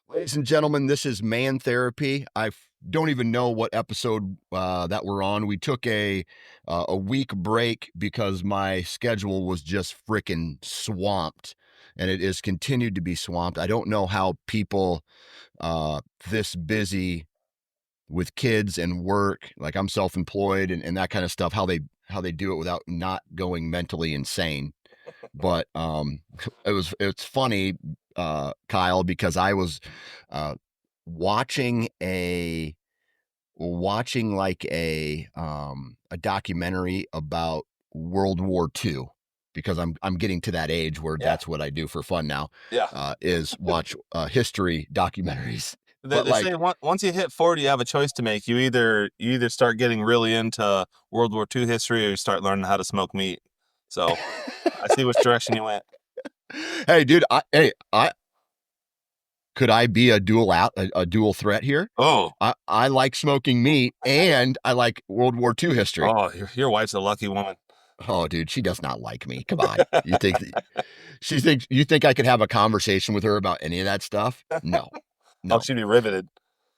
Ladies and gentlemen, this is Man Therapy. Don't even know what episode that we're on. We took a week break because my schedule was just freaking swamped, and it is continued to be swamped. I don't know how people this busy with kids and work, like I'm self-employed and that kind of stuff, how they do it without not going mentally insane. But it's funny, Kyle, because I was uh, watching like a documentary about World War II, because I'm getting to that age where Yeah. that's what I do for fun now, Yeah. is watch history documentaries. They, But they say like, once you hit 40, you have a choice to make. You either start getting really into World War II history or you start learning how to smoke meat. So I see which direction you went. hey, dude, I could I be a dual threat here? Oh, I like smoking meat and I like World War II history. oh, your wife's a lucky woman. Oh, dude, she does not like me. Come on. You think I could have a conversation with her about any of that stuff? No. Oh, No. she'd be riveted.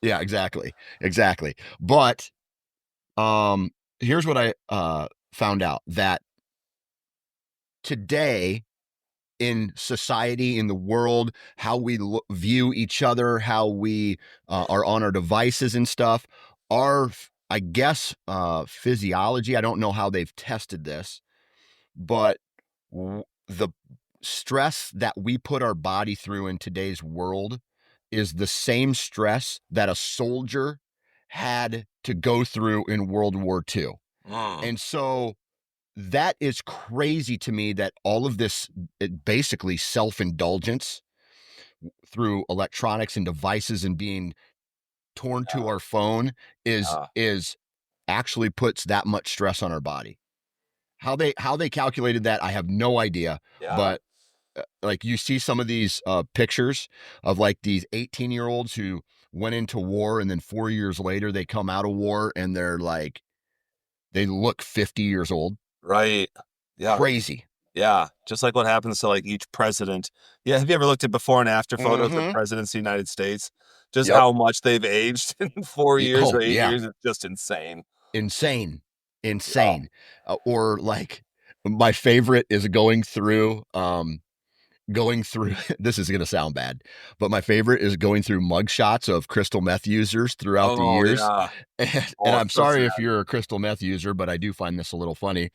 Yeah, exactly. Exactly. But um here's what I found out, that today in society, in the world, how we view each other, how we are on our devices and stuff, our, I guess, physiology. I don't know how they've tested this, but the stress that we put our body through in today's world is the same stress that a soldier had to go through in World War II. Mm, And so that is crazy to me, that all of this, basically self-indulgence through electronics and devices and being torn to yeah, our phone is yeah, is actually puts that much stress on our body. How they calculated that, I have no idea. yeah. But like, you see some of these pictures of like these 18-year-olds who went into war, and then 4 years later they come out of war and they're like, they look 50 years old. Right. Yeah. Crazy. Yeah. Just like what happens to like each president. Yeah. Have you ever looked at before and after photos of Mm-hmm. presidents of the United States? Just Yep. how much they've aged in 4 years Oh or eight yeah. years. It's just insane. Insane. Yeah. Insane. Or like, my favorite is going through this is going to sound bad, but my favorite is going through mugshots of crystal meth users throughout the Oh years. yeah. And Oh, I'm it's so sorry if sad. you're a crystal meth user, but I do find this a little funny.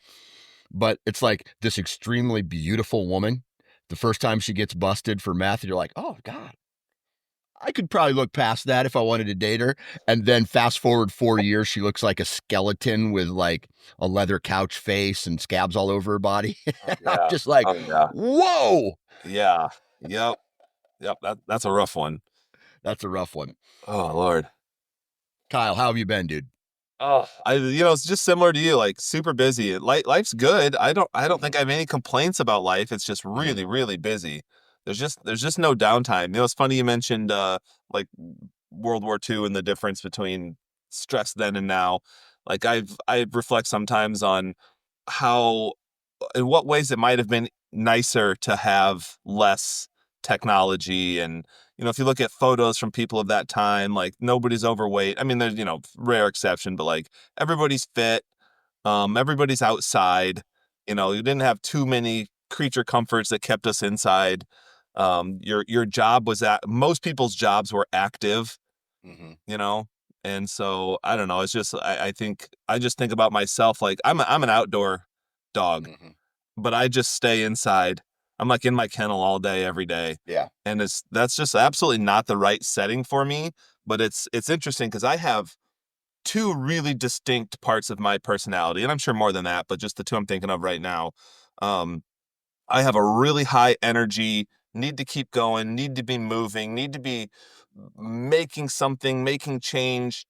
But it's like this extremely beautiful woman. The first time she gets busted for meth, you're like, oh God, I could probably look past that if I wanted to date her. And then fast forward 4 years, she looks like a skeleton with like a leather couch face and scabs all over her body. Oh I'm yeah. just like, Oh yeah. whoa, Yeah. Yep. Yep. That's a rough one. that's a rough one. Oh Lord. Kyle, how have you been, dude? Oh, it's just similar to you, like super busy. Life's good. I don't Mm-hmm. think I have any complaints about life. It's just Mm-hmm. really, really busy. There's just no downtime. It's funny you mentioned like World War II and the difference between stress then and now. Like I reflect sometimes on how, in what ways it might have been nicer to have less technology. And if you look at photos from people of that time, like nobody's overweight. I mean, there's rare exception, but like everybody's fit. Everybody's outside. You didn't have too many creature comforts that kept us inside. Your job was, at most people's jobs were active, Mm-hmm. you know and so I don't know. It's just, I think I just think about myself, like I'm an outdoor dog, Mm-hmm. but I just stay inside. I'm like in my kennel all day, every day. Yeah. And that's just absolutely not the right setting for me. But it's interesting because I have two really distinct parts of my personality, and I'm sure more than that, but just the two I'm thinking of right now. Um, I have a really high energy, need to keep going, need to be moving, need to be making something, making change,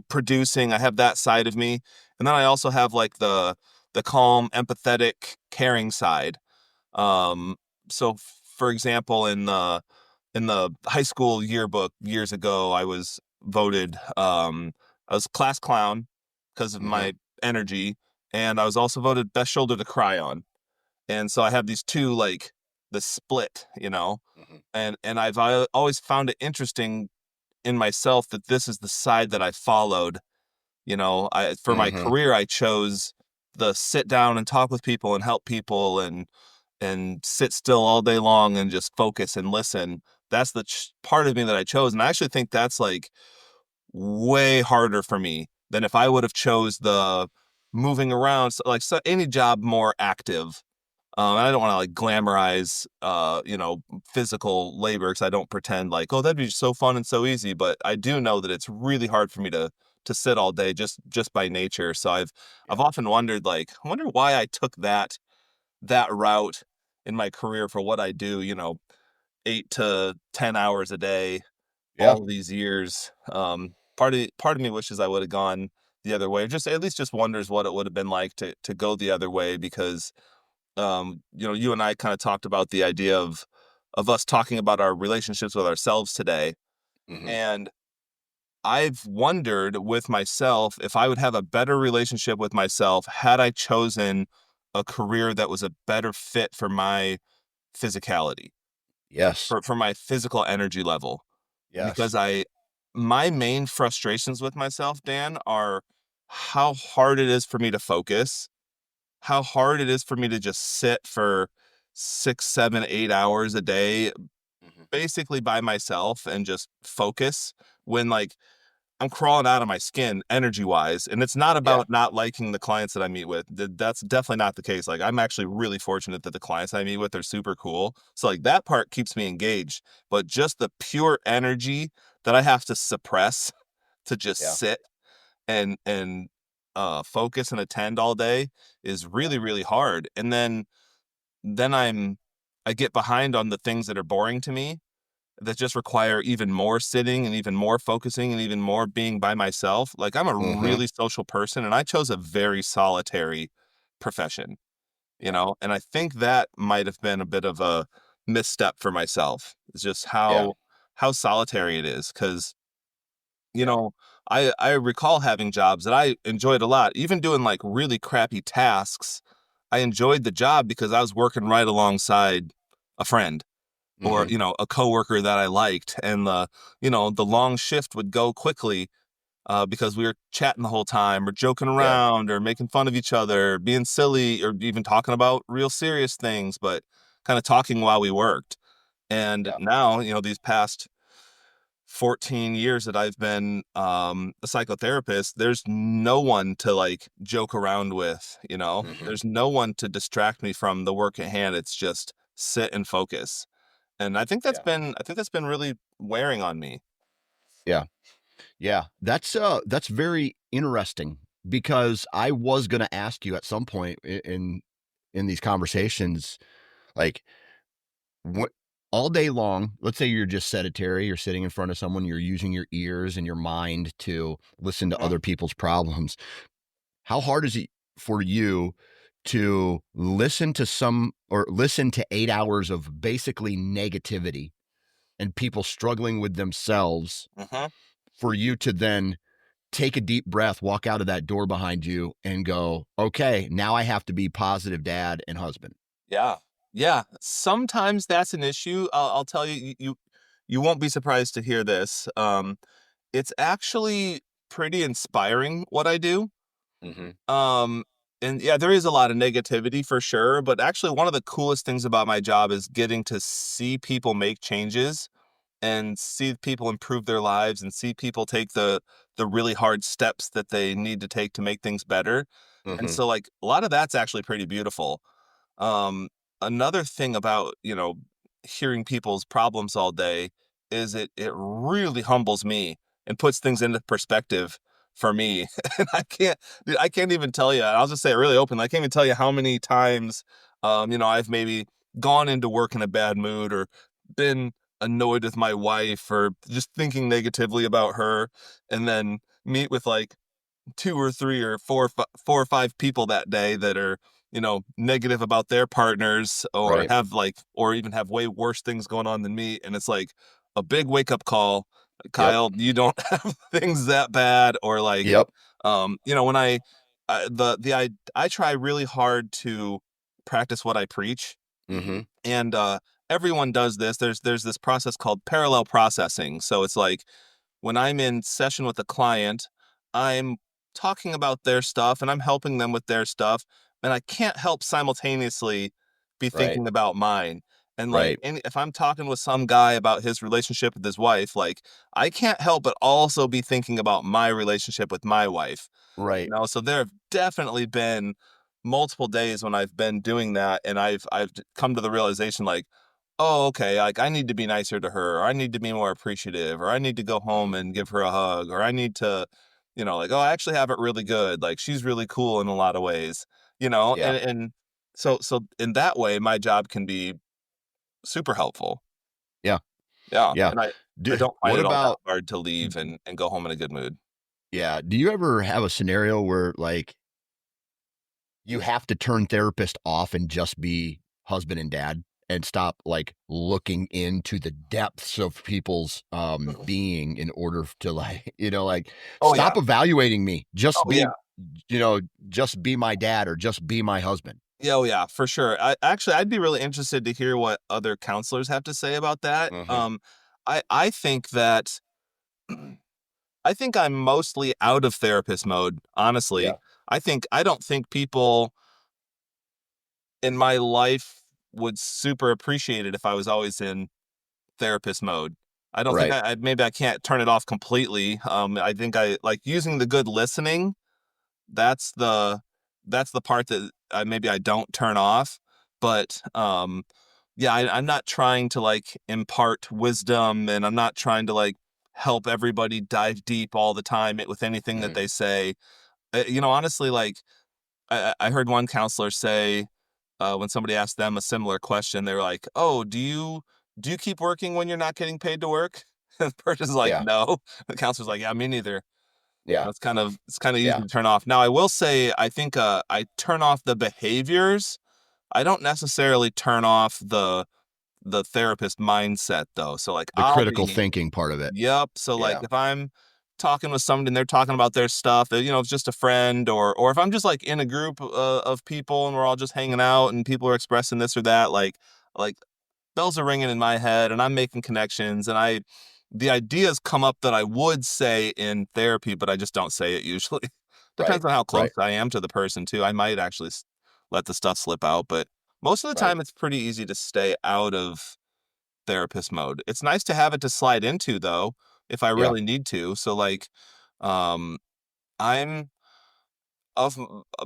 producing. I have that side of me. And then I also have like the calm, empathetic, caring side. Um, so for example, in the high school yearbook years ago, I was voted I was class clown because of Mm-hmm. my energy, and I was also voted best shoulder to cry on. And so I have these two, like, the split, you know. Mhm. And I've always found it interesting in myself that this is the side that I followed. You know, I for my Mhm. career I chose the sit down and talk with people and help people and sit still all day long and just focus and listen. That's the part of me that I chose, and I actually think that's like way harder for me than if I would have chose the moving around, like so any job more active. I don't want to like glamorize, physical labor because I don't pretend like, oh, that'd be so fun and so easy. But I do know that it's really hard for me to sit all day just by nature. So I've Yeah. often wondered, like, I wonder why I took that route in my career for what I do. 8 to 10 hours a day, Yeah. all these years. Part of me wishes I would have gone the other way. Just at least just wonders what it would have been like to go the other way because you and I kind of talked about the idea of us talking about our relationships with ourselves today. Mhm. And I've wondered with myself if I would have a better relationship with myself had I chosen a career that was a better fit for my physicality, Yes. for my physical energy level. Yes. Because my main frustrations with myself, Dan, are how hard it is for me to focus, how hard it is for me to just sit for 6, 7, 8 hours a day, Mhm. basically by myself and just focus when like I'm crawling out of my skin energy wise. And it's not Yeah. about not liking the clients that I meet with. That's definitely not the case. Like I'm actually really fortunate that the clients I meet with are super cool. So like that part keeps me engaged. But just the pure energy that I have to suppress to just Yeah. sit and focus and attend all day is Yeah. really, really hard. And then I get behind on the things that are boring to me that just require even more sitting and even more focusing and even more being by myself. Like I'm a Mhm. really social person and I chose a very solitary profession, Yeah. and I think that might have been a bit of a misstep for myself. It's just Yeah. how solitary it is cuz you Yeah. know, I recall having jobs that I enjoyed a lot, even doing like really crappy tasks. I enjoyed the job because I was working right alongside a friend or Mhm. a coworker that I liked, and the long shift would go quickly because we were chatting the whole time, or joking Yeah. around, or making fun of each other, being silly, or even talking about real serious things, but kind of talking while we worked. And Yeah. now, these past 14 years that I've been a psychotherapist, there's no one to like joke around with, Mhm. there's no one to distract me from the work at hand. It's just sit and focus. And Yeah. I think that's been really wearing on me. Yeah. Yeah. That's very interesting because I was gonna ask you at some point in these conversations, like what all day long, let's say you're just sedentary, you're sitting in front of someone, you're using your ears and your mind to listen to Mhm. other people's problems. How hard is it for you to listen to some or listen to 8 hours of basically negativity and people struggling with themselves Mhm. for you to then take a deep breath, walk out of that door behind you and go, okay, now I have to be positive dad and husband. Yeah. Yeah. Sometimes that's an issue. I'll tell you, you won't be surprised to hear this. It's actually pretty inspiring what I do. Hmm. Um, and yeah, there is a lot of negativity for sure, but actually one of the coolest things about my job is getting to see people make changes and see people improve their lives and see people take the really hard steps that they need to take to make things better. And Hmm. so like a lot of that's actually pretty beautiful. Um, Another thing about, hearing people's problems all day is it really humbles me and puts things into perspective for me. And dude, I can't even tell you. I'll just say it really openly. I can't even tell you how many times, I've maybe gone into work in a bad mood or been annoyed with my wife or just thinking negatively about her, and then meet with like two or three or four or five people that day that are negative about their partners or Right. have like or even have way worse things going on than me, and it's like a big wake up call. Yep. Kyle, you don't have things that bad. Or like Yep. when I try really hard to practice what I preach. Mm-hmm. And everyone does this. There's this process called parallel processing. So it's like when I'm in session with a client, I'm talking about their stuff and I'm helping them with their stuff, and I can't help simultaneously be Right. thinking about mine. And like, Right. if I'm talking with some guy about his relationship with his wife, like I can't help but also be thinking about my relationship with my wife. Right. So there have definitely been multiple days when I've been doing that, and I've come to the realization like, oh, okay, like I need to be nicer to her, or I need to be more appreciative, or I need to go home and give her a hug, or I need to, like, oh, I actually have it really good. Like she's really cool in a lot of ways, Yeah. and so in that way, my job can be super helpful. Yeah. Yeah, Yeah. and I don't find What it all that about, hard to leave and go home in a good mood. yeah. Do you ever have a scenario where like you have to turn therapist off and just be husband and dad and stop like looking into the depths of people's being in order to like, like Oh yeah, stop evaluating me, just oh yeah. be, you know, just be my dad or just be my husband. Yeah, oh yeah, for sure. I'd be really interested to hear what other counselors have to say about that. Hmm. I think that I think I'm mostly out of therapist mode, honestly. Yeah. I don't think people in my life would super appreciate it if I was always in therapist mode. I don't think Right. maybe I can't turn it off completely. I think I like using the good listening. That's the that's the part that maybe I don't turn off. But yeah, I'm not trying to like impart wisdom, and I'm not trying to like help everybody dive deep all the time with anything that Hmm. they say. Honestly, like I heard one counselor say when somebody asked them a similar question, they were like, "Oh, do you keep working when you're not getting paid to work?" And the person's like, Yeah. "No." The counselor's like, "Yeah, me neither." Yeah. It's kind of easy Yeah. to turn off. Now, I will say, I think I turn off the behaviors. I don't necessarily turn off the therapist mindset though. So like The I'll critical be thinking part of it. Yep. So like Yeah. if I'm talking with somebody and they're talking about their stuff, it's just a friend, or if I'm just like in a group of people and we're all just hanging out and people are expressing this or that, like bells are ringing in my head and I'm making connections, and the ideas come up that I would say in therapy, but I just don't say it usually. Right. Depends on how close Right. I am to the person too. I might actually let the stuff slip out, but most of the Right. time it's pretty easy to stay out of therapist mode. It's nice to have it to slide into though, if I Yeah. really need to. So like, um, I'm of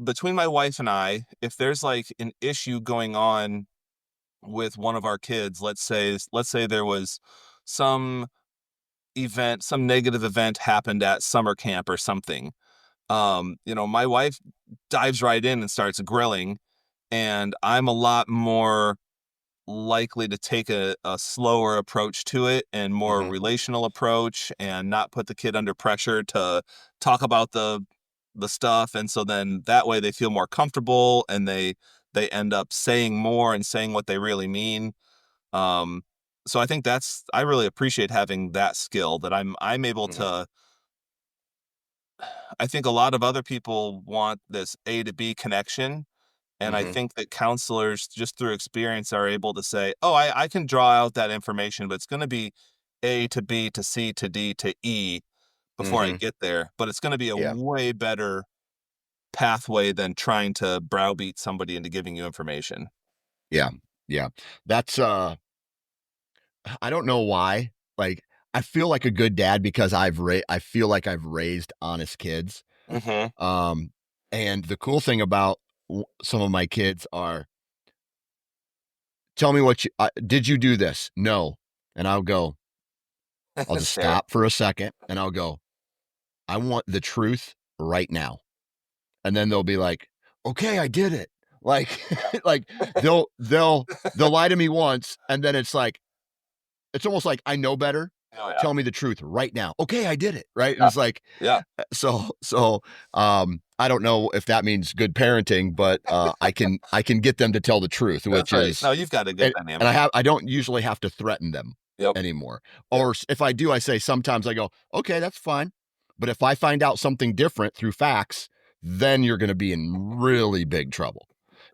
between my wife and I, if there's like an issue going on with one of our kids, let's say there was some some negative event happened at summer camp or something. My wife dives right in and starts grilling, and I'm a lot more likely to take a slower approach to it and more Hmm. relational approach and not put the kid under pressure to talk about the stuff, and so then that way they feel more comfortable and they end up saying more and saying what they really mean. um so I really appreciate having that skill that I'm able Hmm. to. I think a lot of other people want this A to B connection. And I Hmm. think that counselors, just through experience, are able to say, oh, I can draw out that information, but it's going to be A to B to C to D to E before I Hmm. get there. But it's going to be a Yeah. way better pathway than trying to browbeat somebody into giving you information. Yeah. Yeah. That's I don't know why. Like I feel like a good dad because I feel like I've raised honest kids. Hmm. Um and the cool thing about some of my kids are tell me what you did you do this? No. And I'll just Fair. stop for a second and I'll go, I want the truth right now. And then they'll be like, "Okay, I did it." Like like they'll lie to me once and then it's almost like I know better. Oh yeah. Tell me the truth right now. Okay, I did it. Right. And Yeah. it's like, Yeah. I don't know if that means good parenting, but I can get them to tell the truth, That's which right. is No, you've got a good and dynamic. I don't usually have to threaten them Yep. anymore. Yep. Or if I do, I say sometimes I go, okay, that's fine. But if I find out something different through facts, then you're going to be in really big trouble.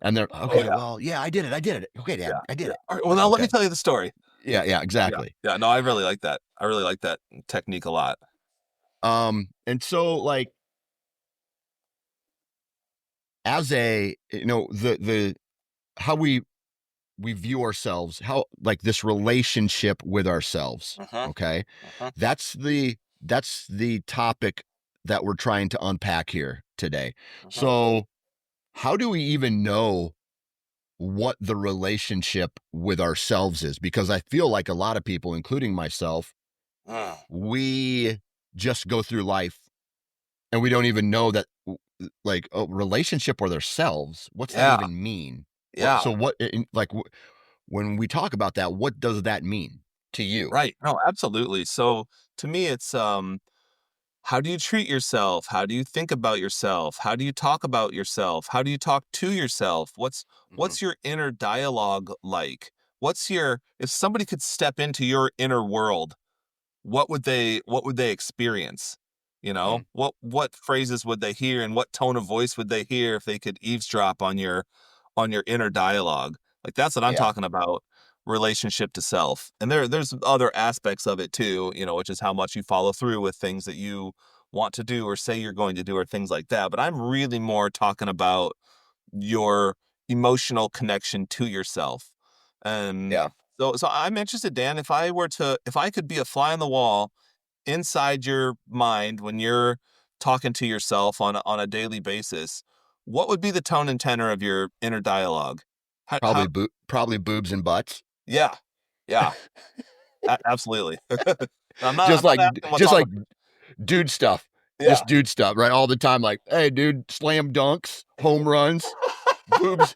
And they're Oh okay. yeah, Well, yeah, I did it. I did it. Okay, yeah, Dad, I did yeah. it. All right, well Like, now let me okay, tell you the story. yeah, yeah, Yeah, exactly. yeah. No, I really like that. I really like that technique a lot. And so like as a the how we view ourselves, how like this relationship with ourselves. Uh-huh. Okay, Uh-huh. that's the topic that we're trying to unpack here today. Uh-huh. So, how do we even know what the relationship with ourselves is? Because I feel like a lot of people, including myself, Mm. we just go through life and we don't even know that like a relationship with ourselves. What's that Yeah, even mean? What yeah. so what like when we talk about that, what does that mean to you? Right. No, absolutely. So to me, it's how do you treat yourself? How do you think about yourself? How do you talk about yourself? How do you talk to yourself? Mhm. What's your inner dialogue like? What's your if somebody could step into your inner world, what would they experience? You know, Mm. what phrases would they hear and what tone of voice would they hear if they could eavesdrop on your inner dialogue? Like that's what I'm Yeah. talking about, relationship to self. And there's other aspects of it too, which is how much you follow through with things that you want to do or say you're going to do or things like that. But I'm really more talking about your emotional connection to yourself. And Yeah. so I'm interested, Dan, if I could be a fly on the wall inside your mind when you're talking to yourself on a daily basis, what would be the tone and tenor of your inner dialogue? How Probably boobs and butts. yeah. Yeah. Absolutely. I'm just not like asking what's just on the like dude stuff. yeah. Just dude stuff, right? All the time, like, hey, dude, slam dunks, home runs, boobs,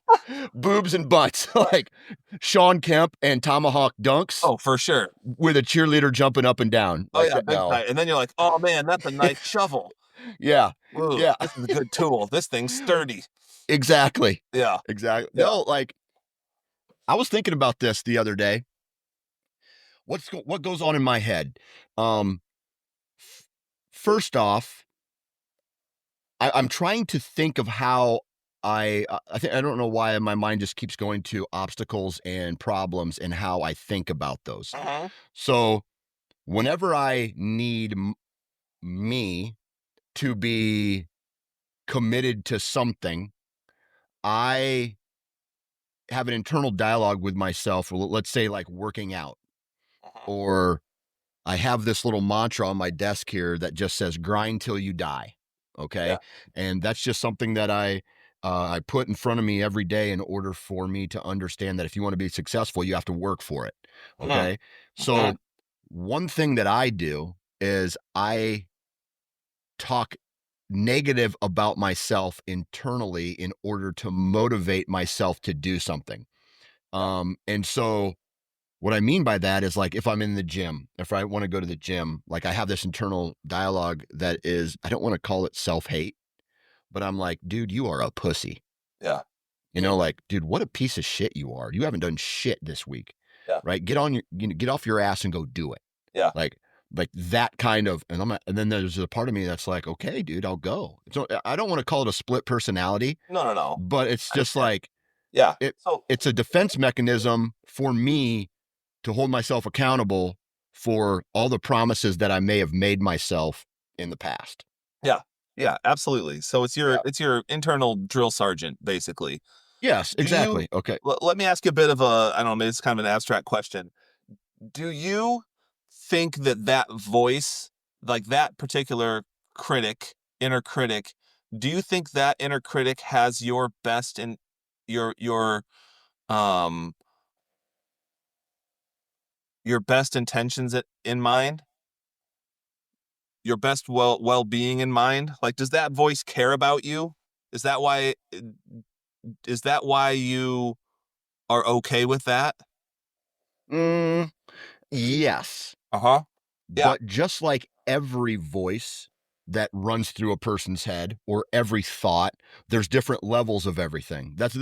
boobs and butts, like Sean Kemp and tomahawk dunks Oh, for sure. with a cheerleader jumping up and down. Oh, Like yeah, that. big No, time, and then you're like, "Oh, man, that's a nice shovel. yeah, Ooh, yeah, this is a good tool. This thing's sturdy." exactly, Yeah, exactly. yeah. No, like I was thinking about this the other day. What goes on in my head? Um, First off, I'm trying to think of how I think I don't know why my mind just keeps going to obstacles and problems and how I think about those. Mhm. So whenever I need me to be committed to something, I have an internal dialogue with myself. Let's say like working out, Mhm. or I have this little mantra on my desk here that just says grind till you die. Yeah. Okay. And that's just something that I put in front of me every day in order for me to understand that if you want to be successful, you have to work for it. Mhm. Okay. Mhm. So one thing that I do is I talk negative about myself internally in order to motivate myself to do something. Yeah. And so what I mean by that is like if I'm in the gym, if I want to go to the gym, like I have this internal dialogue that is, I don't want to call it self hate, but I'm like, dude, you are a pussy. Yeah. Like, dude, what a piece of shit you are. You haven't done shit this week, Yeah. right? Get off your ass and go do it. Yeah. Like, like that kind of, and then there's a part of me that's like, okay, dude, I'll go. So I don't want to call it a split personality, No, no, no. but it's I just understand. like, Yeah. it, So it's a defense mechanism for me to hold myself accountable for all the promises that I may have made myself in the past. yeah. Yeah, absolutely. So Yeah. it's your internal drill sergeant, basically. Yes, Do you exactly. Okay. let me ask you a bit of a I don't know, maybe it's kind of an abstract question. Do you think that that voice, like that particular critic, inner critic, do you think that inner critic has your best in your um your best intentions in mind? Your best well-being in mind? Like does that voice care about you? Is that why is that why you are okay with that? Mm, yes. Uh-huh. Yeah. But just like every voice that runs through a person's head or every thought, there's different levels of everything. This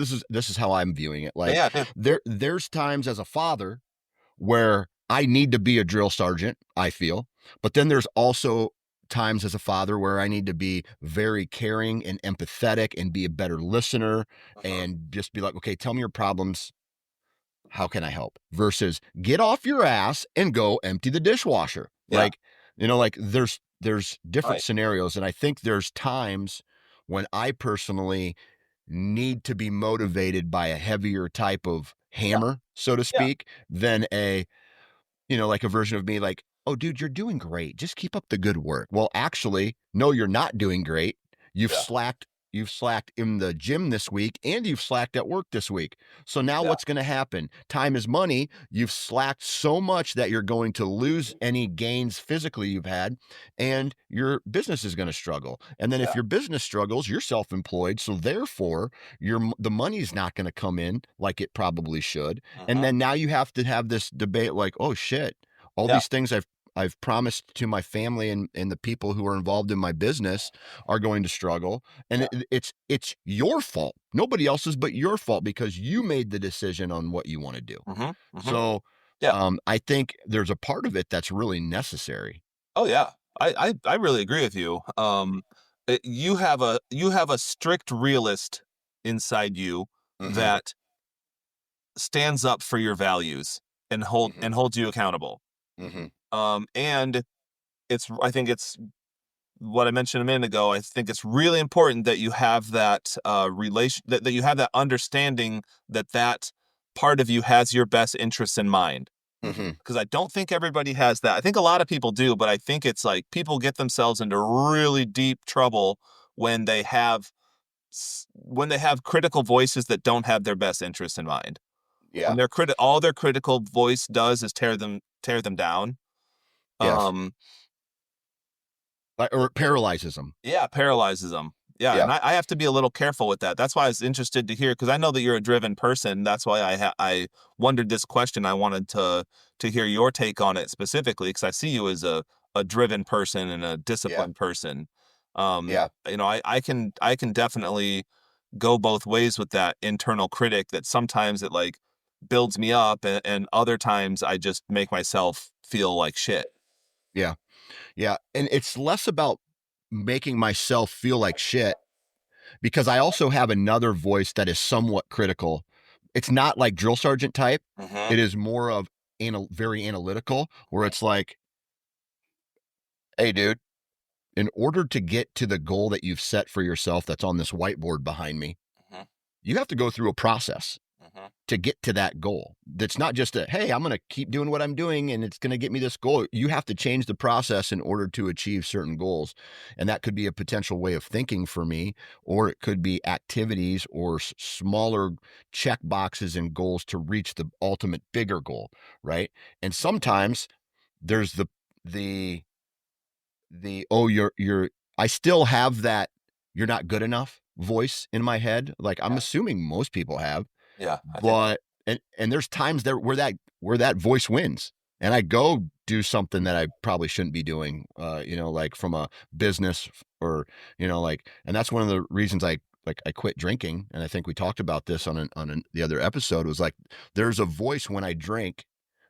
is how I'm viewing it. Yeah, Like yeah, dude. there's times as a father where I need to be a drill sergeant, I feel. But then there's also times as a father where I need to be very caring and empathetic and be a better listener Mhm. and just be like, okay, tell me your problems. How can I help? Versus get off your ass and go empty the dishwasher. Yeah. Like, like there's different Right. scenarios. And I think there's times when I personally need to be motivated by a heavier type of Yeah. hammer, so to Yeah. speak, than like a version of me like, oh, dude, you're doing great. Just keep up the good work. Well, actually, no, you're not doing great. You've Yeah. slacked. You've slacked in the gym this week and you've slacked at work this week. So now Yeah. what's going to happen? Time is money. You've slacked so much that you're going to lose any gains physically you've had, and your business is going to struggle. And then if Yeah. your business struggles, you're self-employed. So therefore, the money's not going to come in like it probably should. And Mhm. then now you have to have this debate like, oh shit, all Yeah. these things I've promised to my family and the people who are involved in my business are going to struggle. And Yeah. it's your fault. Nobody else's but your fault because you made the decision on what you want to do. Mhm. Mhm. So Yeah. I think there's a part of it that's really necessary. Oh yeah. I really agree with you. You have a strict realist inside you Mm-hmm. that stands up for your values and Mm-hmm. holds you accountable. Mm-hmm. And I think it's what I mentioned a minute ago. I think it's really important that you have that relation that you have that understanding that that part of you has your best interests in mind. Mm-hmm. Because I don't think everybody has that. I think a lot of people do, but I think it's like people get themselves into really deep trouble when they have critical voices that don't have their best interests in mind. When Yeah. all their critical voice does is tear them down. Yes. Um, Or it paralyzes them. yeah, paralyzes them. Yeah, and Yeah. I have to be a little careful with that. That's why I was interested to hear because I know that you're a driven person. That's why I wondered this question. I wanted to hear your take on it specifically because I see you as a driven person and a Yeah. disciplined person. Yeah. I can definitely go both ways with that internal critic that sometimes it like builds me up and other times I just make myself feel like shit. Yeah. Yeah. And it's less about making myself feel like shit because I also have another voice that is somewhat critical. It's not like drill sergeant type. Mhm. It is more of very analytical, where it's like, hey, dude, in order to get to the goal that you've set for yourself that's on this whiteboard behind me, Mhm. you have to go through a process Mhm. to get to that goal. That's not just a, hey, I'm going to keep doing what I'm doing and it's going to get me this goal. You have to change the process in order to achieve certain goals. And that could be a potential way of thinking for me, or it could be activities or smaller check boxes and goals to reach the ultimate bigger goal. Right. And sometimes there's the, oh, I still have that you're not good enough voice in my head. Like I'm Yeah. assuming most people have, Yeah, I think so. but and there's times there where that voice wins and I go do something that I probably shouldn't be doing, like from a business or like, and that's one of the reasons I quit drinking. And I think we talked about this the other episode, was like there's a voice when I drink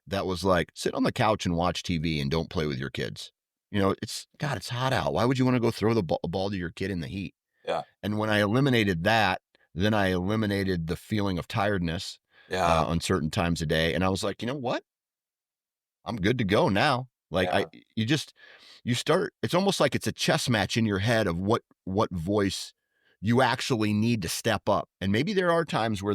that was like, sit on the couch and watch TV and don't play with your kids. It's God, it's hot out. Why would you want to go throw the ball to your kid in the heat? Yeah. And when I eliminated that, then I eliminated the feeling of tiredness Yeah. on certain times a day. And I was like, you know what? I'm good to go now. Like Yeah. you start, it's almost like it's a chess match in your head of what voice you actually need to step up. And maybe there are times where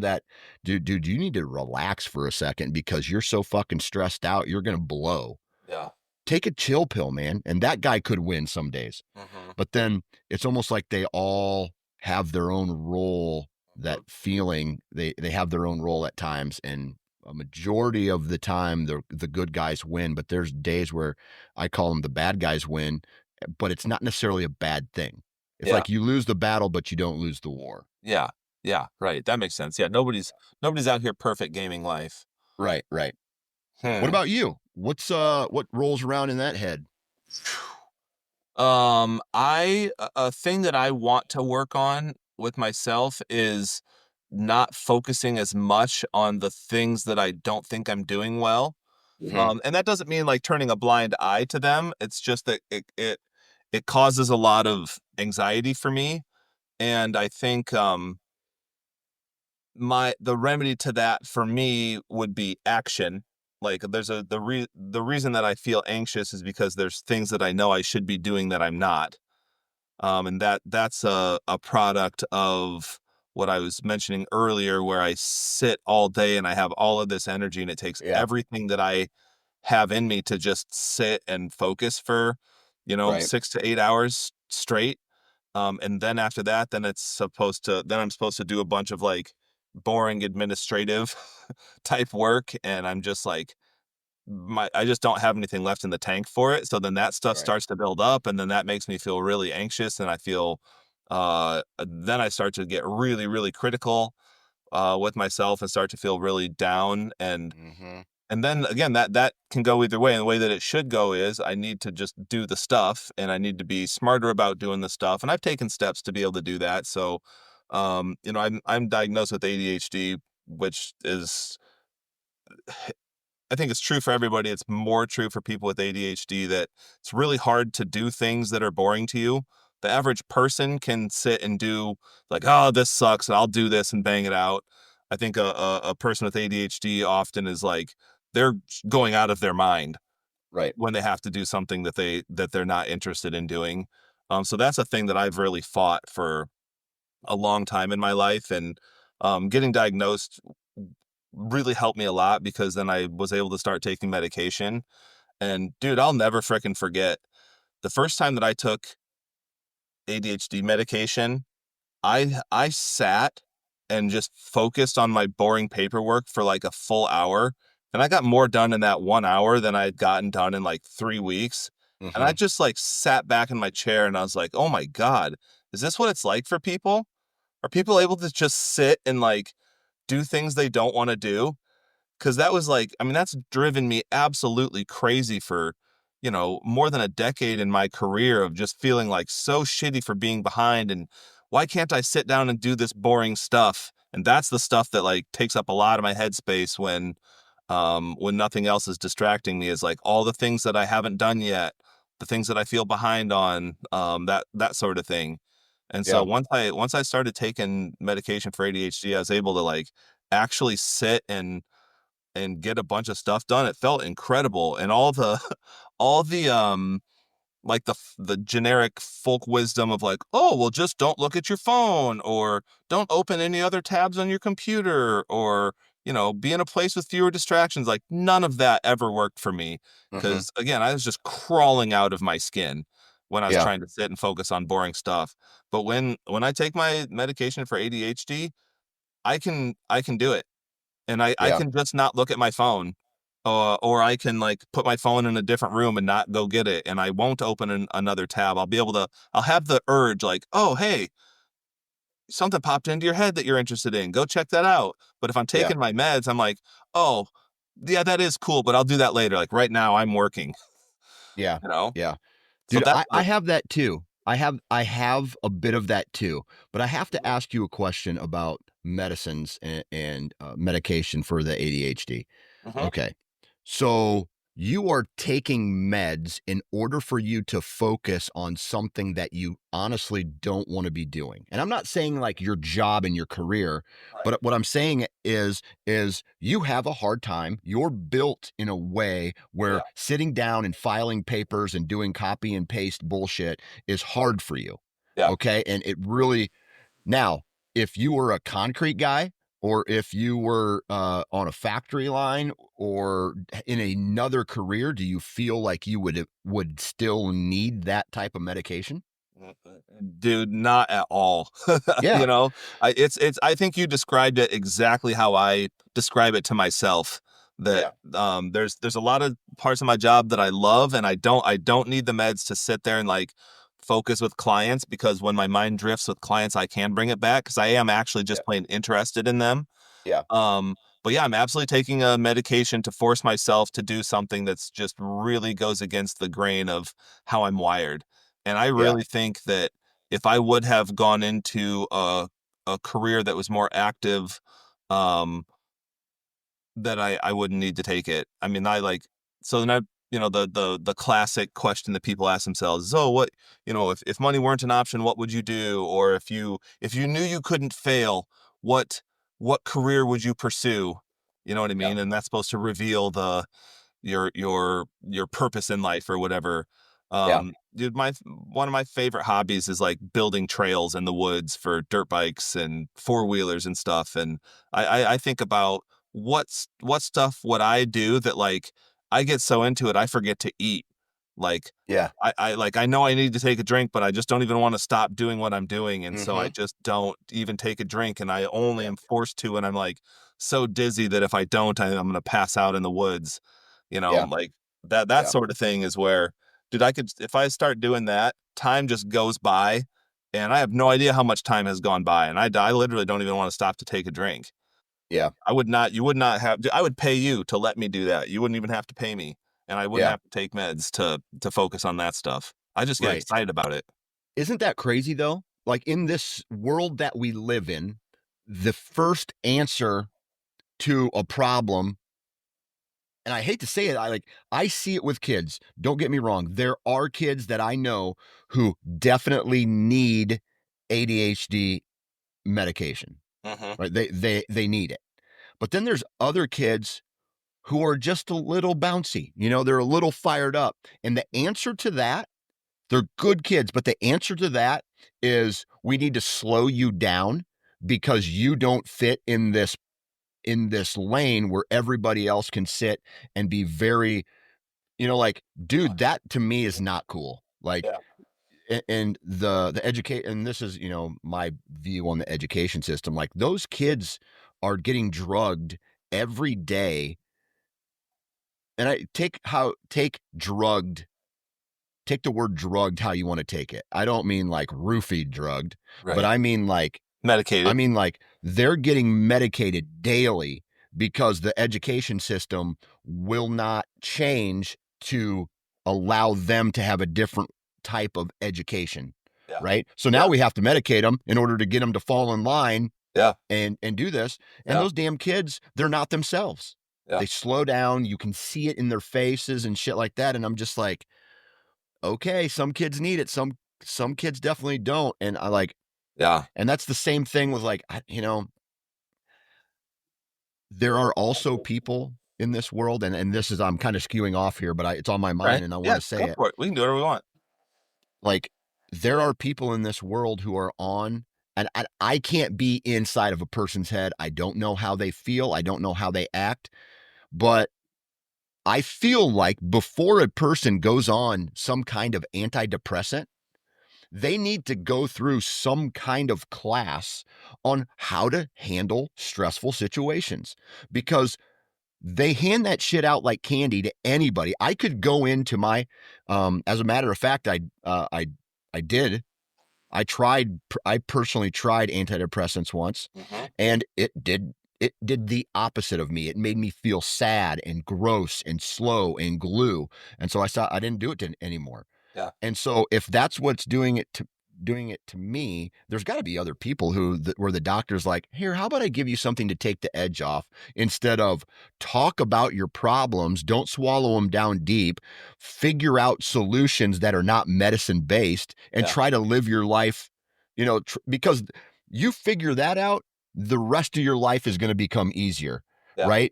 dude, you need to relax for a second because you're so fucking stressed out. You're going to blow. Yeah. Take a chill pill, man. And that guy could win some days. Mhm. But then it's almost like they all have their own role, that Mhm. feeling they have their own role at times, and a majority of the time the good guys win, but there's days where I call them the bad guys win, but it's not necessarily a bad thing. It's Yeah. like you lose the battle but you don't lose the war. Yeah. Yeah, right, that makes sense. Yeah, nobody's out here perfect gaming life. Right, right. What Hmm. about you? What rolls around in that head? A thing that I want to work on with myself is not focusing as much on the things that I don't think I'm doing well. Mhm. And that doesn't mean like turning a blind eye to them. It's just that it causes a lot of anxiety for me. And I think the remedy to that for me would be action. Like there's the reason that I feel anxious is because there's things that I know I should be doing that I'm not. And that's a product of what I was mentioning earlier, where I sit all day and I have all of this energy, and it takes Yeah. everything that I have in me to just sit and focus for, Right. 6 to 8 hours straight. And then after that, then I'm supposed to do a bunch of like boring administrative type work. And I'm just like, I just don't have anything left in the tank for it. So then that stuff Right. starts to build up, and then that makes me feel really anxious. And I feel, then I start to get really, really critical, with myself, and start to feel really down. Hmm. And then again, that can go either way. And the way that it should go is I need to just do the stuff, and I need to be smarter about doing the stuff. And I've taken steps to be able to do that. So, I'm diagnosed with ADHD, which is, I think it's true for everybody. It's more true for people with ADHD that it's really hard to do things that are boring to you. The average person can sit and do like, oh, this sucks, and I'll do this and bang it out. I think a person with ADHD often is like they're going out of their mind Right. when they have to do something that they're not interested in doing. So that's a thing that I've really fought for a long time in my life, and getting diagnosed really helped me a lot because then I was able to start taking medication. And dude, I'll never fricking forget the first time that I took ADHD medication. I sat and just focused on my boring paperwork for like a full hour, and I got more done in that 1 hour than I had gotten done in like 3 weeks. And I Hmm. just like sat back in my chair and I was like, oh my God, is this what it's like for people? Are people able to just sit and like do things they don't want to do? Because that was like, I mean, that's driven me absolutely crazy for, more than a decade in my career of just feeling like so shitty for being behind. And why can't I sit down and do this boring stuff? And that's the stuff that like takes up a lot of my headspace when nothing else is distracting me, is like all the things that I haven't done yet, the things that I feel behind on, that sort of thing. And so Yeah. once I started taking medication for ADHD, I was able to like actually sit and get a bunch of stuff done. It felt incredible. And all the all the like the generic folk wisdom of like, oh, well, just don't look at your phone, or don't open any other tabs on your computer, or be in a place with fewer distractions. Like none of that ever worked for me, Hmm. because again, I was just crawling out of my skin when I was Yeah. trying to sit and focus on boring stuff. But when I take my medication for ADHD, I can do it, and I Yeah. can just not look at my phone, or I can like put my phone in a different room and not go get it, and I won't open another tab. I'll have the urge like, oh hey, something popped into your head that you're interested in, go check that out. But if I'm Yeah. taking my meds, I'm like, oh yeah, that is cool, but I'll do that later. Like right now I'm working. Yeah. you know Yeah. so Dude, that's I like, have that too. I have a bit of that too. But I have to ask you a question about medicines and medication for the ADHD. mhm, Okay. So you are taking meds in order for you to focus on something that you honestly don't want to be doing. And I'm not saying like your job and your career, right, but what I'm saying is you have a hard time. You're built in a way yeah, where sitting down and filing papers and doing copy and paste bullshit is right, hard for you. yeah. Okay? And it really now, if you were a concrete guy, or if you were on a factory line, or in another career, do you feel like you would still need that type of medication? Dude, not at all. you Yeah, know, I think you described it exactly how I describe it to myself. That yeah, there's a lot of parts of my job that I love, and I don't need the meds to sit there and like focus with clients, because when my mind drifts with clients, I can bring it back because I am actually yeah, just plain interested in them. yeah, But yeah, I'm absolutely taking a medication to force myself to do something that's just really goes against the grain of how I'm wired. And I yeah, really think that if I would have gone into a career that was more active, um, that I wouldn't need to take it. I mean, I like, so then the classic question that people ask themselves is, oh, what, if money weren't an option, what would you do? Or if you knew you couldn't fail, what what career would you pursue? You know what I Yeah. mean? And that's supposed to reveal your purpose in life or whatever. Yeah. Dude, my one of my favorite hobbies is like building trails in the woods for dirt bikes and four wheelers and stuff. And I think about what stuff would I do that, like, I get so into it I forget to eat. Like, Yeah. I know I need to take a drink, but I just don't even want to stop doing what I'm doing, and so I Mm-hmm. just don't even take a drink, and I only Yeah. am forced to, and I'm like so dizzy that if I don't, I'm gonna pass out in the woods. Yeah. Like that Yeah. sort of thing is where, dude, I could, if I start doing that, time just goes by, and I have no idea how much time has gone by, and I literally don't even want to stop to take a drink. Yeah. You would not have, I would pay you to let me do that. You wouldn't even have to pay me, and I wouldn't Yeah. have to take meds to focus on that stuff. I just get Right. excited about it. Isn't that crazy though? Like in this world that we live in, the first answer to a problem, and I hate to say it, I see it with kids. Don't get me wrong. There are kids that I know who definitely need ADHD medication. Hmm. Right? They need it. But then there's other kids who are just a little bouncy. They're a little fired up. And the answer to that, they're good kids, but the answer to that is we need to slow you down because you don't fit in this lane where everybody else can sit and be very, like, dude, that to me is not cool. Like, Yeah. and the educate, and this is, my view on the education system. Like, those kids are getting drugged every day. And I take drugged, take the word drugged how you want to take it. I don't mean like roofied drugged, but Right. I mean like Medicated. they're getting medicated daily because the education system will not change to allow them to have a different type of education, Yeah. right? So now Yeah. we have to medicate them in order to get them to fall in line Yeah. and do this. And Yeah. those damn kids, they're not themselves. Yeah. They slow down. You can see it in their faces and shit like that. And I'm just like, okay, some kids need it. Some kids definitely don't. And I like, Yeah. and that's the same thing with like, there are also people in this world, and this is, I'm kind of skewing off here, but it's on my mind Right. and I want Yeah. to say Go it. for it. We can do whatever we want. Like, there are people in this world who are on, and I can't be inside of a person's head. I don't know how they feel. I don't know how they act, but I feel like before a person goes on some kind of antidepressant, they need to go through some kind of class on how to handle stressful situations, because they hand that shit out like candy to anybody. I could go into my, as a matter of fact, I did. I personally tried antidepressants once, Hmm. and it did the opposite of me. It made me feel sad and gross and slow and glue. And so I didn't do it anymore. Yeah. And so if that's what's doing it to me, there's got to be other people where the doctor's like, here, how about I give you something to take the edge off, instead of talk about your problems, don't swallow them down deep, figure out solutions that are not medicine based, and Yeah. try to live your life, because you figure that out, the rest of your life is going to become easier, Yeah. right?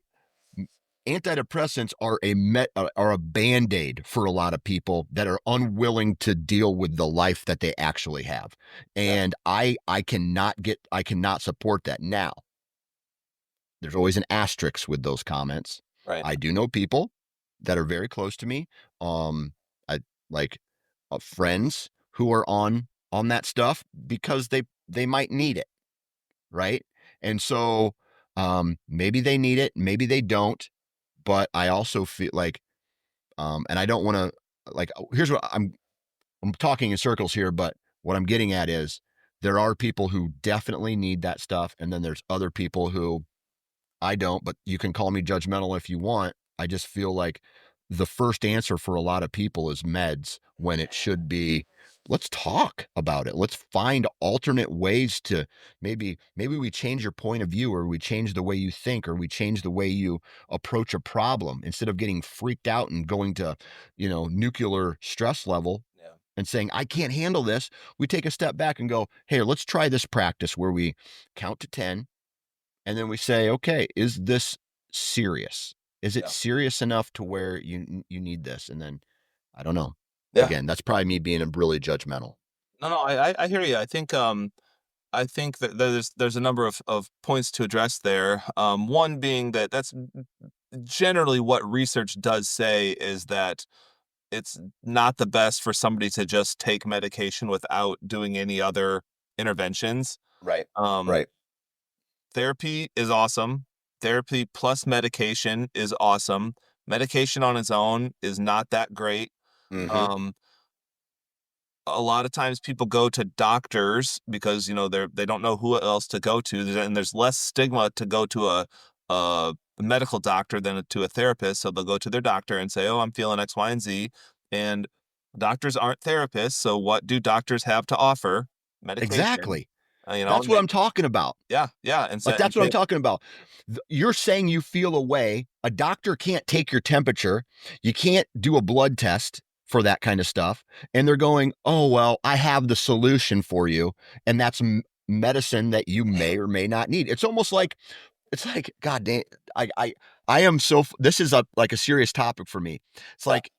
Antidepressants are a band-aid for a lot of people that are unwilling to deal with the life that they actually have. Yeah. And I cannot support that. Now, there's always an asterisk with those comments. Right. I do know people that are very close to me, um I like friends who are on that stuff because they might need it, right? And so maybe they need it, maybe they don't, but I also feel like, and I don't want to, like, here's what I'm talking in circles here, but what I'm getting at is there are people who definitely need that stuff, and then there's other people who I don't. But you can call me judgmental if you want. I just feel like the first answer for a lot of people is meds when it should be let's talk about it. Let's find alternate ways to maybe we change your point of view, or we change the way you think, or we change the way you approach a problem. Instead of getting freaked out and going to, nuclear stress level Yeah. and saying, I can't handle this, we take a step back and go, hey, let's try this practice where we count to 10, and then we say, okay, is this serious? Is it Yeah. serious enough to where you need this? And then I don't know. Yeah. Again, that's probably me being really judgmental. No, no, I hear you. I think that there's a number of points to address there. One being that that's generally what research does say is that it's not the best for somebody to just take medication without doing any other interventions. Right. Um, Right. Therapy is awesome. Therapy plus medication is awesome. Medication on its own is not that great. Mm-hmm. Um, a lot of times people go to doctors because they don't know who else to go to, and there's less stigma to go to a medical doctor than to a therapist. So they'll go to their doctor and say, "Oh, I'm feeling X, Y, and Z," and doctors aren't therapists. So what do doctors have to offer? Medication. Exactly. And That's what I'm talking about. yeah, yeah, and so Like, that's what I'm talking about. You're saying you feel a way. A doctor can't take your temperature. You can't do a blood test for that kind of stuff. And they're going, oh, well, I have the solution for you. And that's medicine that you may or may not need. It's like, God damn, I am so, this is like a serious topic for me. It's yeah, like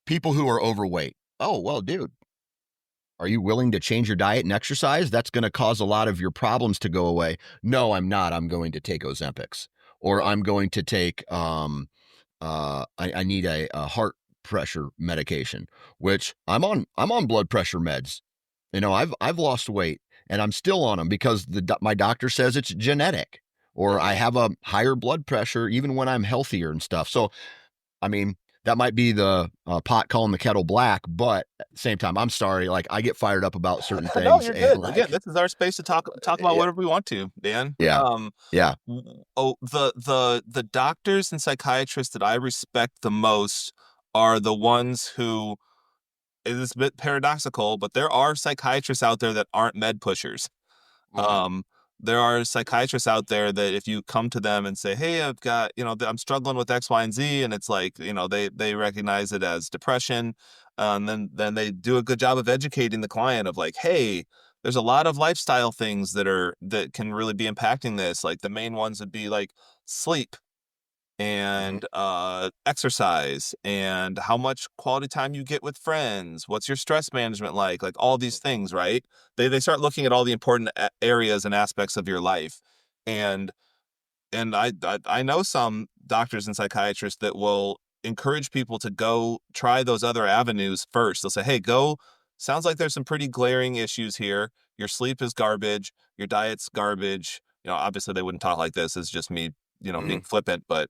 people who are overweight. Oh, well, dude, are you willing to change your diet and exercise? That's going to cause a lot of your problems to go away. No, I'm not. I'm going to take Ozempics, or right, I'm going to take I need a heart pressure medication, which I'm on blood pressure meds. I've lost weight and I'm still on them because my doctor says it's genetic, or I mhm. have a higher blood pressure even when I'm healthier and stuff. So I mean, that might be the pot calling the kettle black, but at the same time, I'm sorry. Like, I get fired up about certain No, things, you're and good. Again, like, this is our space to talk about yeah, whatever we want to, Dan. yeah, yeah, The doctors and psychiatrists that I respect the most are the ones who, it is a bit paradoxical, but there are psychiatrists out there that aren't med pushers. hmm Um, there are psychiatrists out there that if you come to them and say, "Hey, I've got, I'm struggling with X, Y, and Z," and it's like, they recognize it as depression, and then they do a good job of educating the client of like, "Hey, there's a lot of lifestyle things that can really be impacting this. Like the main ones would be like sleep hmm and exercise and how much quality time you get with friends. What's your stress management like all these things, right? They start looking at all the important areas and aspects of your life. And and I, I i know some doctors and psychiatrists that will encourage people to go try those other avenues first. They'll say, "Hey, go, sounds like there's some pretty glaring issues here. Your sleep is garbage, your diet's garbage." Obviously they wouldn't talk like this. It's just me, being hmm flippant, but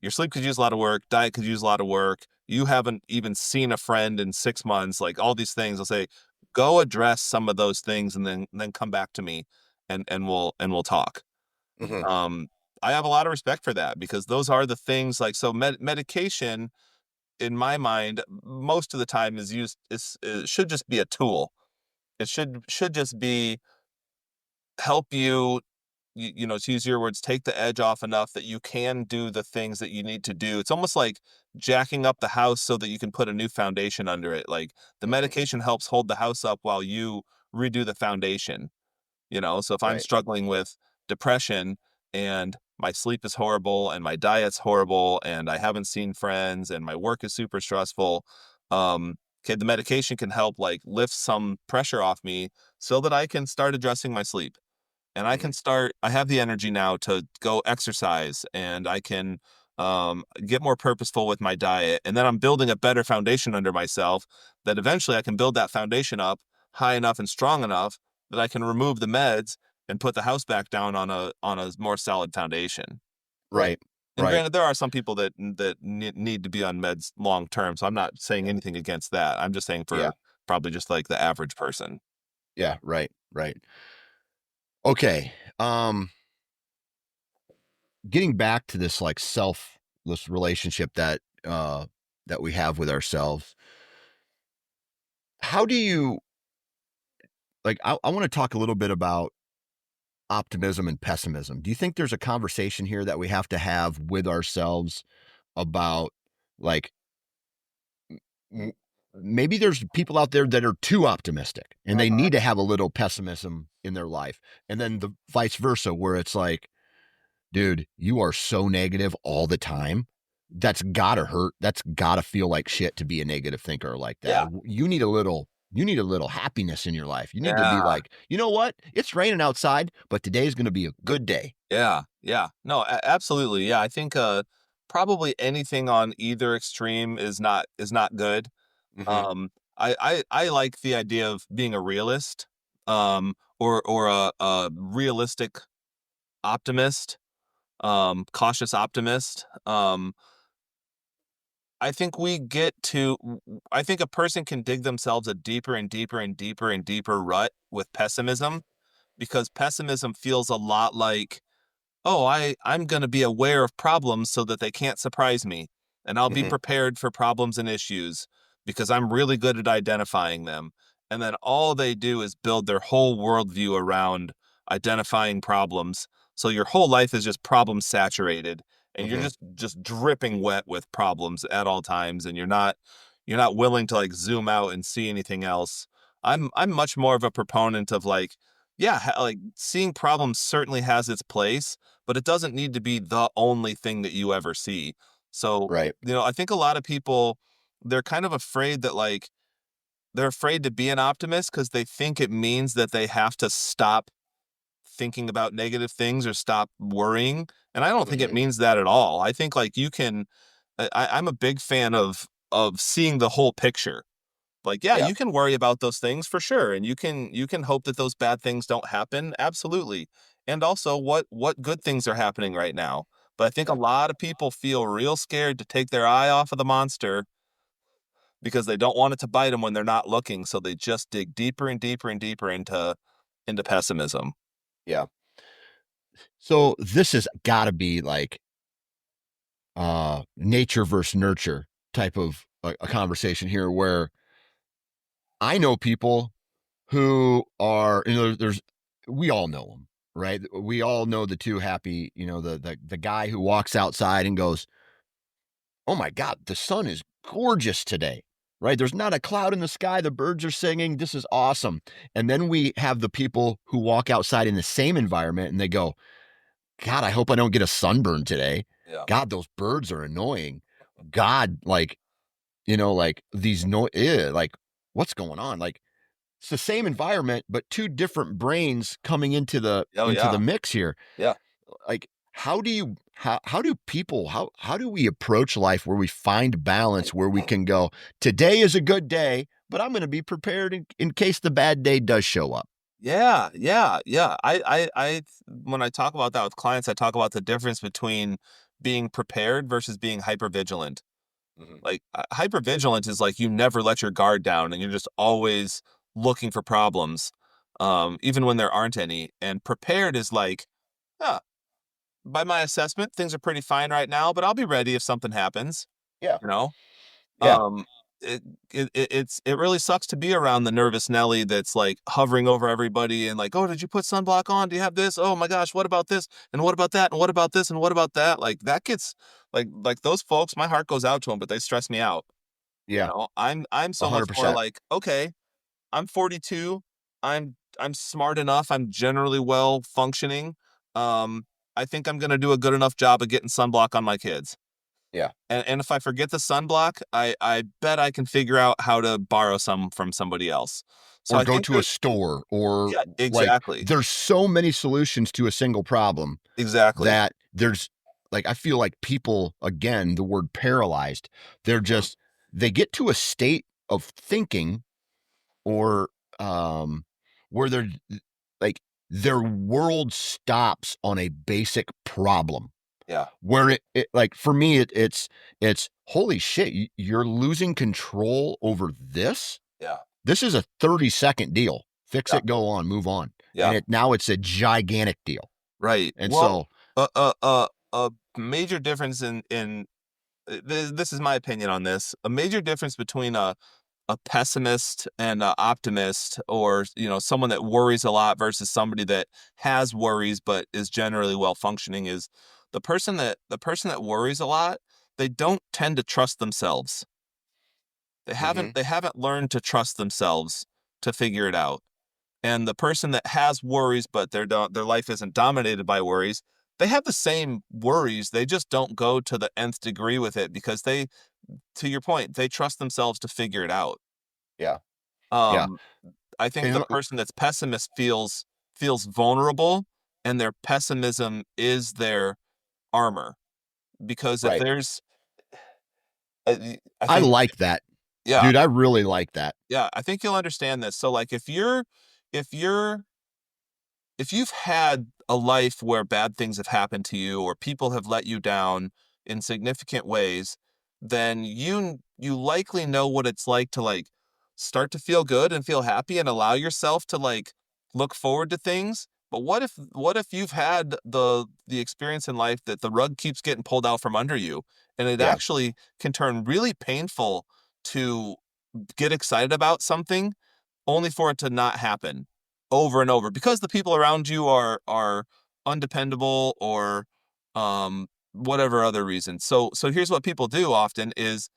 your sleep could use a lot of work, diet could use a lot of work. You haven't even seen a friend in 6 months, like all these things. I'll say, go address some of those things and then come back to me and we'll talk. hmm Um, I have a lot of respect for that because those are the things like so medication in my mind most of the time is used is it should just be a tool. It should just be help you, to use your words, take the edge off enough that you can do the things that you need to do. It's almost like jacking up the house so that you can put a new foundation under it. Like the hmm medication helps hold the house up while you redo the foundation. So if I'm right, struggling with depression and my sleep is horrible and my diet's horrible and I haven't seen friends and my work is super stressful, okay, the medication can help like lift some pressure off me so that I can start addressing my sleep and hmm I have the energy now to go exercise and I can get more purposeful with my diet. And then I'm building a better foundation under myself that eventually I can build that foundation up high enough and strong enough that I can remove the meds and put the house back down on a more solid foundation. Right. right, And right, granted, there are some people that need to be on meds long term. So I'm not saying anything against that. I'm just saying yeah, for probably just like the average person. yeah, right, right. Okay, getting back to this like selfless relationship that we have with ourselves. how do you like? I want to talk a little bit about optimism and pessimism. Do you think there's a conversation here that we have to have with ourselves about like w- maybe there's people out there that are too optimistic and they Uh-huh. need to have a little pessimism in their life, and then the vice versa where it's like, dude, you are so negative all the time. That's gotta hurt. That's gotta feel like shit to be a negative thinker like that. Yeah. You need a little happiness in your life. You need to be Yeah. like, you know what? It's raining outside, but today's gonna be a good day. Yeah. Yeah. No, absolutely. Yeah. I think probably anything on either extreme is not good. Hmm. I like the idea of being a realist, or a realistic optimist, cautious optimist. I think we get to I think a person can dig themselves a deeper and deeper and deeper and deeper rut with pessimism, because pessimism feels a lot like, oh, I'm going to be aware of problems so that they can't surprise me. And I'll be Hmm. prepared for problems and issues because I'm really good at identifying them. And then all they do is build their whole worldview around identifying problems. So your whole life is just problem saturated, and you're Hmm. just dripping wet with problems at all times, and you're not willing to like zoom out and see anything else. I'm much more of a proponent of like, yeah, like seeing problems certainly has its place, but it doesn't need to be the only thing that you ever see. So, Right. I think a lot of people, they're kind of afraid that like they're afraid to be an optimist because they think it means that they have to stop thinking about negative things or stop worrying. And I don't think it Hmm. means that at all. I think like you can I'm a big fan of seeing the whole picture. Like, yeah, Yeah. you can worry about those things for sure, and you can hope that those bad things don't happen, absolutely. And also what good things are happening right now. But I think a Yeah. lot of people feel real scared to take their eye off of the monster because they don't want it to bite them when they're not looking, so they just dig deeper and deeper and deeper into pessimism. Yeah. So this has got to be like nature versus nurture type of a conversation here where I know people who are, there's we all know them, right? We all know the two happy, the guy who walks outside and goes, "Oh my god, the sun is gorgeous today." Right? There's not a cloud in the sky, the birds are singing, this is awesome. And then we have the people who walk outside in the same environment and they go, "God, I hope I don't get a sunburn today. Yeah. God, those birds are annoying. God, like, like these like what's going on?" Like it's the same environment, but two different brains coming Oh into the yeah. mix here. Yeah. Like, how do people how do we approach life where we find balance where we can go, today is a good day, but I'm going to be prepared in case the bad day does show up. Yeah, yeah, yeah. When I talk about that with clients, I talk about the difference between being prepared versus being hypervigilant. Hmm. Like, hypervigilant is like you never let your guard down and you're just always looking for problems, even when there aren't any. And prepared is like, huh, by my assessment, things are pretty fine right now, but I'll be ready if something happens, Yeah. you know? Yeah. Um, it really sucks to be around the nervous Nelly that's like hovering over everybody and like, oh, did you put sunblock on? Do you have this? Oh my gosh, what about this? And what about that? And what about this? And what about that? Like that gets like those folks, my heart goes out to them, but they stress me out. Yeah. I'm A so much hundred more percent. like, okay, I'm 42. I'm smart enough. I'm generally well functioning. Um, I think I'm gonna do a good enough job of getting sunblock on my kids. Yeah. And if I forget the sunblock, I bet I can figure out how to borrow some from somebody else. So Or I go think to a there store, or yeah, like exactly. there's so many solutions to a single problem Exactly. that there's like I feel like people, again, the word paralyzed, they're Mhm. just they get to a state of thinking, or um where they're like their world stops on a basic problem Yeah. where it like for me it's holy shit, you're losing control over this. Yeah. This is a 30-second deal, fix Yeah. it, go on, move on. And Yeah. now it's a gigantic deal. Right. And Well, so a major difference in this is my opinion on this. A major difference between a a pessimist and an optimist, or someone that worries a lot versus somebody that has worries but is generally well functioning, is the person that worries a lot, they don't tend to trust themselves. They Hmm. haven't they haven't learned to trust themselves to figure it out. And the person that has worries but their life isn't dominated by worries, they have the same worries. They just don't go to the nth degree with it because to your point, they trust themselves to figure it out. Yeah. Yeah. Um, I think the And person that's pessimist feels vulnerable, and their pessimism is their armor. Because if right. there's, I I think, like that. yeah, Dude, I really like that. yeah, I think you'll understand this. So, like, if you're if you've had a life where bad things have happened to you or people have let you down in significant ways, then you likely know what it's like to like start to feel good and feel happy and allow yourself to like look forward to things. But what if you've had the experience in life that the rug keeps getting pulled out from under you, and it Yeah. actually can turn really painful to get excited about something only for it to not happen over and over because the people around you are undependable or whatever other reason. So here's what people do often is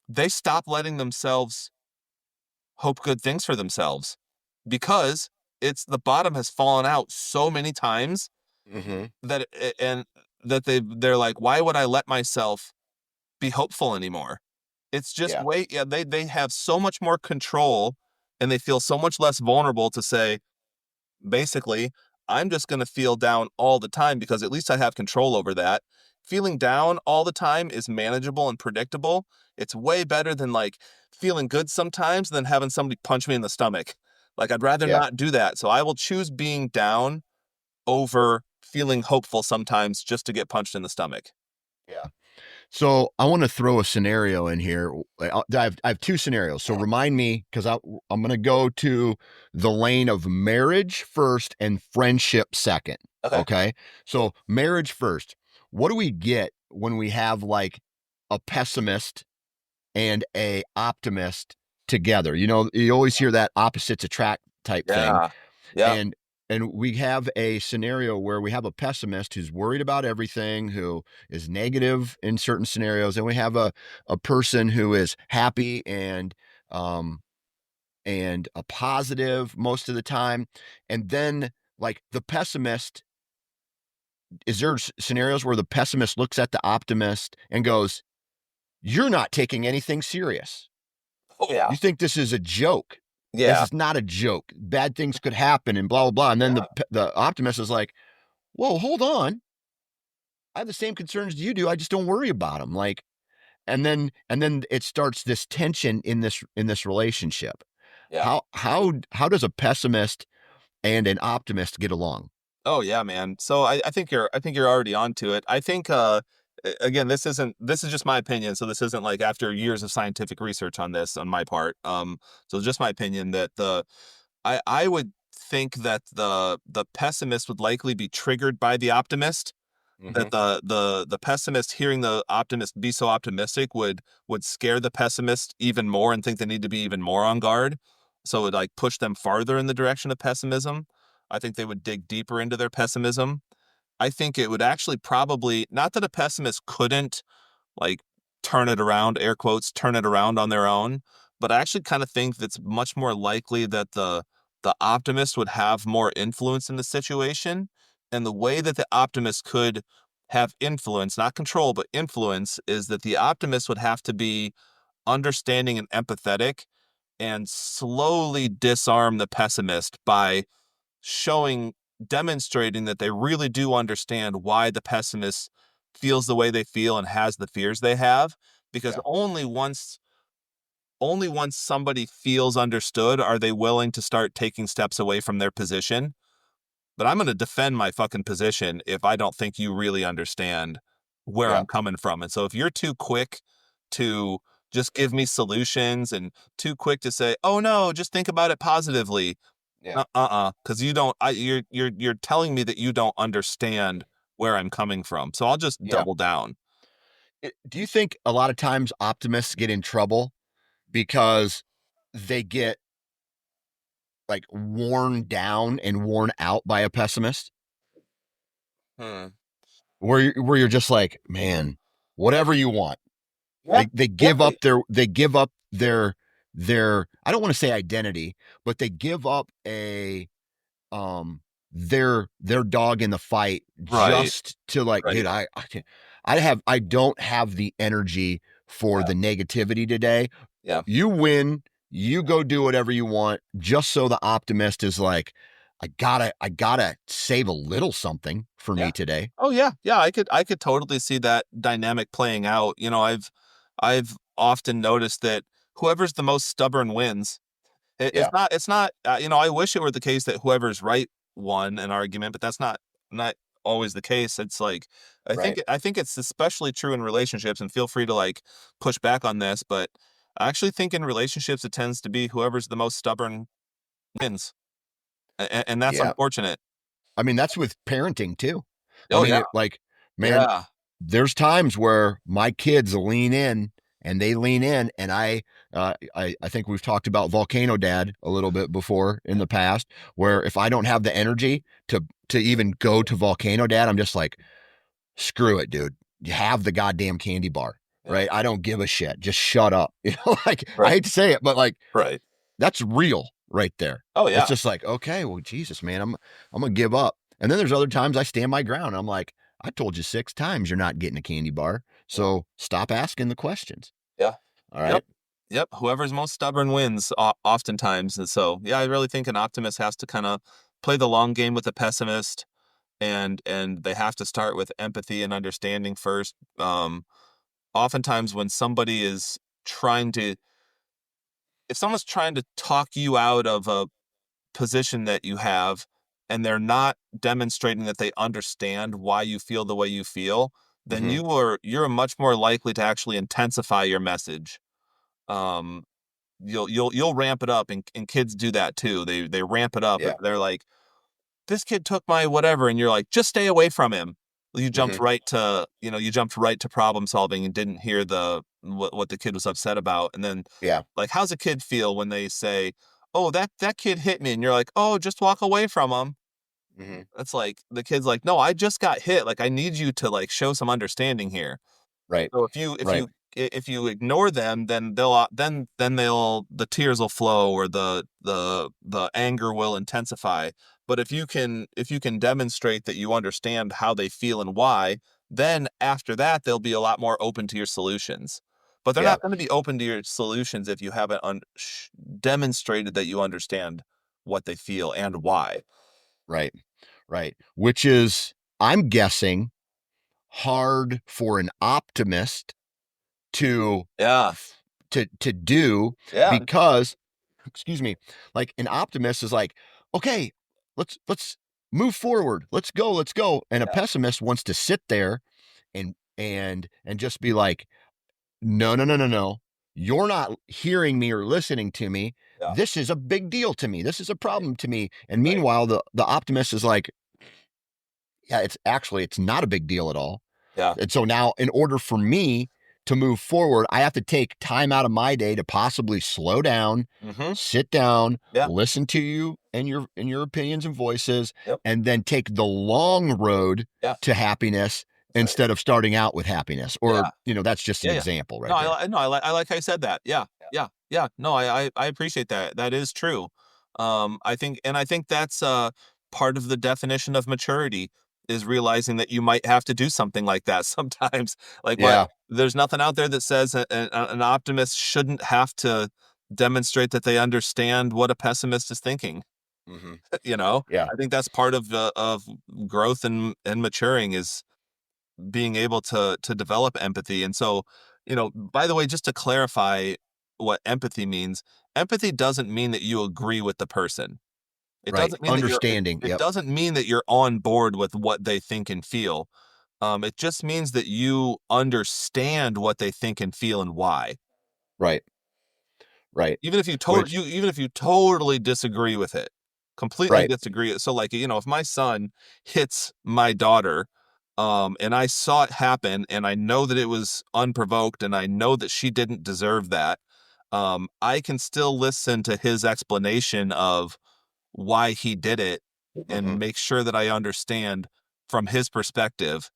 they stop letting themselves hope good things for themselves because it's the bottom has fallen out so many times Hmm. and that they're like, why would I let myself be hopeful anymore? It's just Yeah. wait, yeah, they have so much more control and they feel so much less vulnerable to say, basically, I'm just going to feel down all the time because at least I have control over that. Feeling down all the time is manageable and predictable. It's way better than like feeling good sometimes than having somebody punch me in the stomach. Like, I'd rather Yeah. not do that. So I will choose being down over feeling hopeful sometimes just to get punched in the stomach. Yeah. So I want to throw a scenario in here. I have two scenarios. So remind me, because I'm going to go to the lane of marriage first and friendship second. Okay. Okay. So marriage first. What do we get when we have like a pessimist and a optimist together? You always hear that opposites attract type thing. Yeah. Yep. and and we have a scenario where we have a pessimist who's worried about everything, who is negative in certain scenarios, and we have a person who is happy um and a positive most of the time. And then, like, the pessimist, is there scenarios where the pessimist looks at the optimist and goes, "You're not taking anything serious. Oh yeah. You think this is a joke. This Yeah. is not a joke. Bad things could happen and blah blah blah." And then Yeah. the optimist is like, "Whoa, hold on. I have the same concerns you do. I just don't worry about them." Like, and then it starts this tension in this relationship. Yeah. How does a pessimist and an optimist get along? Oh yeah, man. So I think you're already onto it. I think again, this is just my opinion, so this isn't like after years of scientific research on this on my part. So it's just my opinion that I would think that the pessimist would likely be triggered by the optimist, Hmm. that the pessimist hearing the optimist be so optimistic would scare the pessimist even more and think they need to be even more on guard. So it would like push them farther in the direction of pessimism. I think they would dig deeper into their pessimism. I think it would actually probably not that a pessimist couldn't like turn it around, air quotes, turn it around on their own. But I actually kind of think that's much more likely that the optimist would have more influence in the situation. And the way that the optimist could have influence, not control, but influence, is that the optimist would have to be understanding and empathetic and slowly disarm the pessimist by showing demonstrating that they really do understand why the pessimist feels the way they feel and has the fears they have, because Yeah. only once somebody feels understood are they willing to start taking steps away from their position. But I'm going to defend my fucking position if I don't think you really understand where Yeah. I'm coming from. And so if you're too quick to just give me solutions and too quick to say, "Oh no, just think about it positively." Yeah. Because you don't. You're telling me that you don't understand where I'm coming from. So I'll just Yeah. double down. Do you think a lot of times optimists get in trouble because they get like worn down and worn out by a pessimist, Hmm. where you're just like, man, Yeah. whatever you want. Yeah. They Yeah. give up their I don't want to say identity, but they give up a um their dog in the fight Right. just to like, Right. dude, I don't have the energy for Yeah. the negativity today. Yeah. You win, you go do whatever you want, just so the optimist is like, I gotta save a little something for Yeah. me today. Oh yeah. Yeah. I could totally see that dynamic playing out. I've often noticed that whoever's the most stubborn wins. Yeah, It's not, I wish it were the case that whoever's right won an argument, but that's not always the case. It's like, right. I think it's especially true in relationships, and feel free to like push back on this, but I actually think in relationships, it tends to be whoever's the most stubborn wins. And that's Yeah. unfortunate. I mean, that's with parenting too. I Oh mean, yeah. like, man, Yeah. there's times where my kids lean in and they lean in, and I think we've talked about volcano dad a little bit before in the past, where if I don't have the energy to even go to volcano dad, I'm just like, screw it, dude. You have the goddamn candy bar, Yeah. right? I don't give a shit. Just shut up. Like, I Right. hate to say it, but like, Right. that's real right there. Oh It's yeah. just like, okay, well, Jesus, man, I'm gonna give up. And then there's other times I stand my ground. I'm like, I told you 6 times you're not getting a candy bar. Yeah. So stop asking the questions. Yeah. All Yep. right. Yep. Whoever's most stubborn wins oftentimes. And so, yeah, I really think an optimist has to kind of play the long game with a pessimist, and they have to start with empathy and understanding first. Oftentimes when somebody is trying to if someone's trying to talk you out of a position that you have, and they're not demonstrating that they understand why you feel the way you feel, then Mm-hmm. you're much more likely to actually intensify your message. Um, you'll ramp it up, and kids do that too. They ramp it up. Yeah. They're like, this kid took my whatever, and you're like, just stay away from him. Mm-hmm. You jumped right to problem solving and didn't hear what the kid was upset about. And then Yeah. like, how's a kid feel when they say, oh, that kid hit me, and you're like, oh, just walk away from him. Mm-hmm. It's like the kid's like, no, I just got hit, like I need you to like show some understanding here. Right. So Right. if you ignore them, then they'll the tears will flow, or the anger will intensify. But if you can demonstrate that you understand how they feel and why, then after that they'll be a lot more open to your solutions. But they're Yeah. not going to be open to your solutions if you haven't demonstrated that you understand what they feel and why. Right. Right. Which is, I'm guessing, hard for an optimist to Yeah. to do, Yeah. because, excuse me, like an optimist is like, okay, let's move forward, let's go, and a Yeah. pessimist wants to sit there and just be like, no, no, no, no, no, you're not hearing me or listening to me. Yeah. This is a big deal to me, this is a Right. problem to me. And Right. meanwhile, the optimist is like, yeah, it's not a big deal at all. Yeah. And so now, in order for me to move forward, I have to take time out of my day to possibly slow down, Mm-hmm. sit down, Yeah. listen to you and your opinions and voices, Yep. and then take the long road Yeah. to happiness That's right. instead of starting out with happiness. Or, Yeah. that's just an Yeah, yeah. example No, right there. I like how you said that. Yeah. Yeah. Yeah. Yeah. No, I appreciate that. That is true. I think that's part of the definition of maturity, is realizing that you might have to do something like that sometimes. Like, what Yeah. there's nothing out there that says an optimist shouldn't have to demonstrate that they understand what a pessimist is thinking. Hmm. You know, Yeah. I think that's part of growth and maturing, is being able to develop empathy. And so, by the way, just to clarify what empathy means, empathy doesn't mean that you agree with the person. It Right. doesn't mean that Understanding. it Yep. doesn't mean that you're on board with what they think and feel. It just means that you understand what they think and feel and why. Right. Right. Which, Even if you totally disagree with it, completely right. disagree. So like, if my son hits my daughter, and I saw it happen, and I know that it was unprovoked, and I know that she didn't deserve that, I can still listen to his explanation of why he did it Hmm. and make sure that I understand from his perspective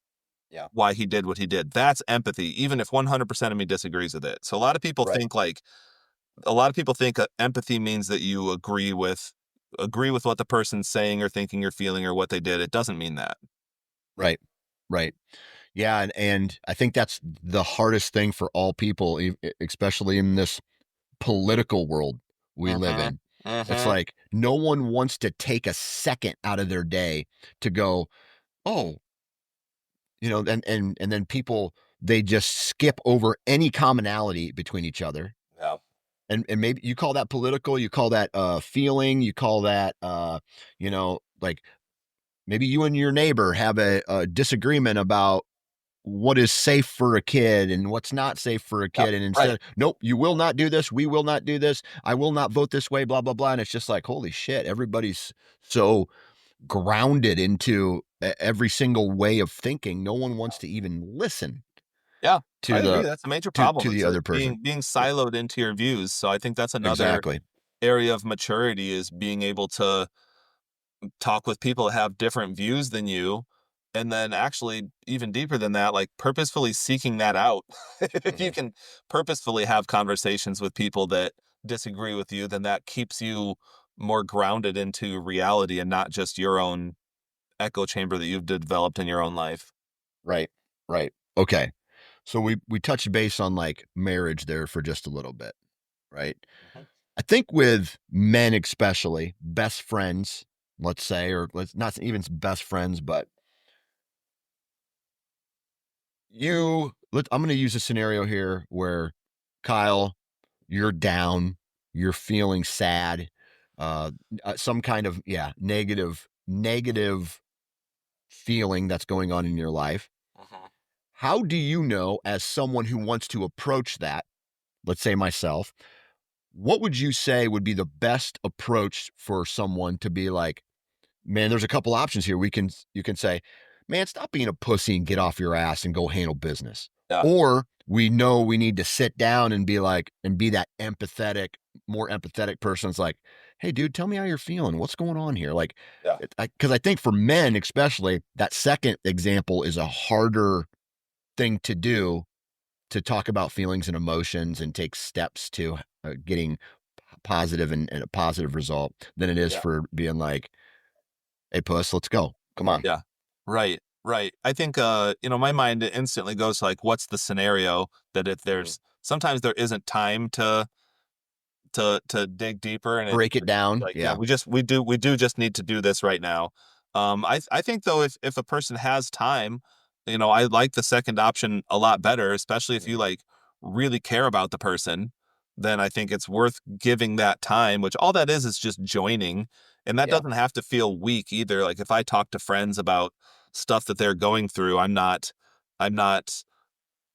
Yeah. why he did what he did. That's empathy, even if 100% of me disagrees with it. So Right. a lot of people think empathy means that you agree with what the person's saying or thinking or feeling or what they did. It doesn't mean that. Right. Right. Yeah, and I think that's the hardest thing for all people, especially in this political world we live Mhm. in. It's Mhm. like no one wants to take a second out of their day to go, "Oh," and then people, they just skip over any commonality between each other. Yeah. And maybe you call that political, you call that feeling, you call that like maybe you and your neighbor have a disagreement about what is safe for a kid and what's not safe for a Yeah. kid. And Right. instead, nope, you will not do this. We will not do this. I will not vote this way, blah, blah, blah. And it's just like, holy shit, everybody's so grounded into every single way of thinking. No one wants to even listen Yeah. I to agree. the That's a major problem. the It's other person. being Yeah, siloed into your views. So I think that's another exactly. area of maturity is being able to talk with people that have different views than you. And then actually even deeper than that, like purposefully seeking that out. If you Hmm. can purposefully have conversations with people that disagree with you, then that keeps you more grounded into reality and not just your own echo chamber that you've developed in your own life. Right. Right. Okay. So we touched base on like marriage there for just a little bit, right? Mhm. I think with men especially, best friends, let's say, or let's not even best friends, but I'm going to use a scenario here where Kyle, you're down, you're feeling sad, uh, some kind of, yeah, negative feeling that's going on in your life. Mhm. How do you know, as someone who wants to approach that, let's say myself, what would you say would be the best approach for someone to be like, man, there's a couple options here. You can say, man, stop being a pussy and get off your ass and go handle business. Yeah. Or we know we need to sit down and be like, and be that empathetic, more empathetic person. It's like, hey, dude, tell me how you're feeling. What's going on here? Like, Yeah. because I think for men, especially, that second example is a harder thing to do, to talk about feelings and emotions and take steps to getting positive and a positive result than it is Yeah. for being like, hey, puss, let's go. Come on. Yeah. Right. Right. I think my mind instantly goes to, like, what's the scenario that if Mhm. there's sometimes there isn't time to dig deeper and Break it it's down. like, yeah, Yeah. we do just need to do this right now. I think though if a person has time, I like the second option a lot better, especially if you Mhm. like really care about the person, then I think it's worth giving that time, which all that is just joining. And that Yeah. doesn't have to feel weak either. Like if I talk to friends about stuff that they're going through, I'm not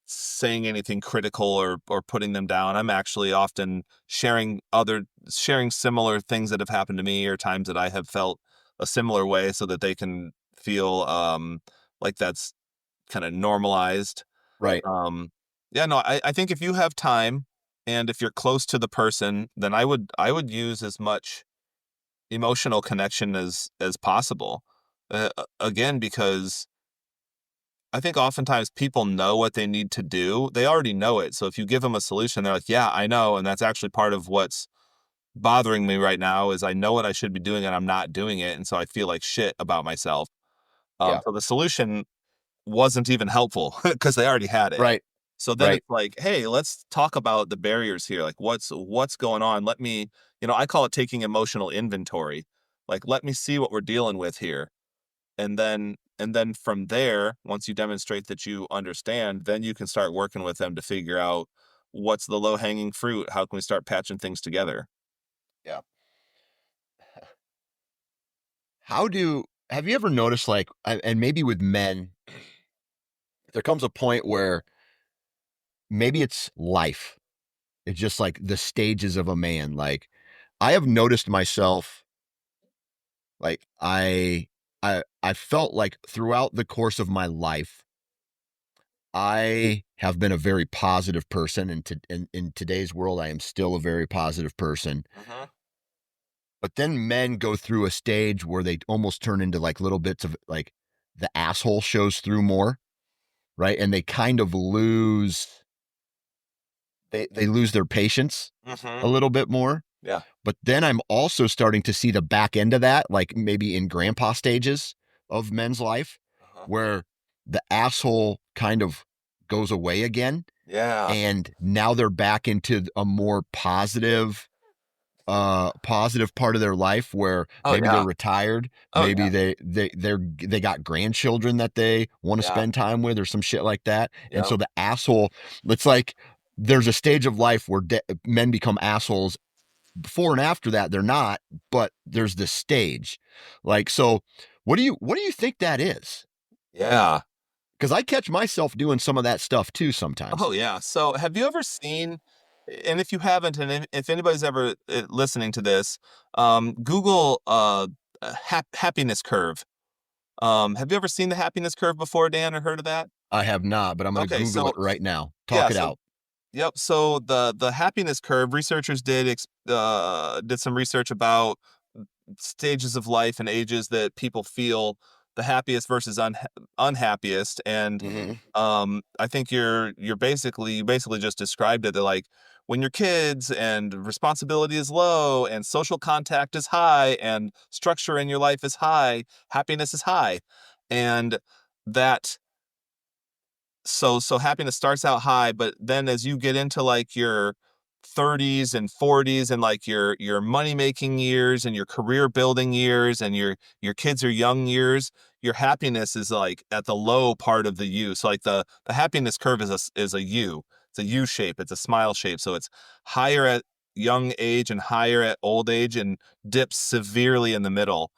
saying anything critical or putting them down. I'm actually often sharing similar things that have happened to me or times that I have felt a similar way so that they can feel like that's kind of normalized. Right. Um yeah, no, I think if you have time and if you're close to the person, then I would use as much emotional connection as possible. Again, because I think oftentimes people know what they need to do. They already know it. So if you give them a solution, they're like, "Yeah, I know." And that's actually part of what's bothering me right now is I know what I should be doing and I'm not doing it. And so I feel like shit about myself. Yeah. So the solution wasn't even helpful because they already had it. Right. So then Right. it's like, hey, let's talk about the barriers here. Like what's going on? Let me, I call it taking emotional inventory. Like let me see what we're dealing with here, and then from there, once you demonstrate that you understand, then you can start working with them to figure out what's the low hanging fruit, how can we start patching things together. Yeah. Have you ever noticed, like, and maybe with men, there comes a point where maybe it's life. It's just like the stages of a man. Like, I have noticed myself, like, I felt like throughout the course of my life, I have been a very positive person, and in today's world, I am still a very positive person. Hmm. But then men go through a stage where they almost turn into like little bits of like the asshole shows through more, right? And they kind of lose they lose their patience Hmm. a little bit more. Yeah. But then I'm also starting to see the back end of that, like maybe in grandpa stages of men's life, Uh-huh. where the asshole kind of goes away again. Yeah. And now they're back into a more positive part of their life where Oh maybe they're yeah. retired, Oh yeah. maybe they got grandchildren that they want to Yeah. spend time with or some shit like that. And Yep. so the asshole, it's like there's a stage of life where men become assholes. Before and after that they're not, but there's this stage. Like, so what do you think that is? Yeah. Because I catch myself doing some of that stuff too sometimes. Oh yeah. So have you ever seen, and if you haven't, and if anybody's ever listening to this, Google happiness curve. Have you ever seen the happiness curve before, Dan, or heard of that? I have not, but I'm going to Okay, Google so it right now. yeah, Talk it so out. yep. So the happiness curve, researchers did some research about stages of life and ages that people feel the happiest versus unhappiest. And Hmm. I think you basically just described it. That like when you're kids and responsibility is low and social contact is high and structure in your life is high, happiness is high. And that so happiness starts out high, but then as you get into like your 30s and 40s and like your money making years and your career building years and your kids are young years, your happiness is like at the low part of the U. So like the happiness curve is a U. It's a U shape. It's a smile shape. So it's higher at young age and higher at old age and dips severely in the middle,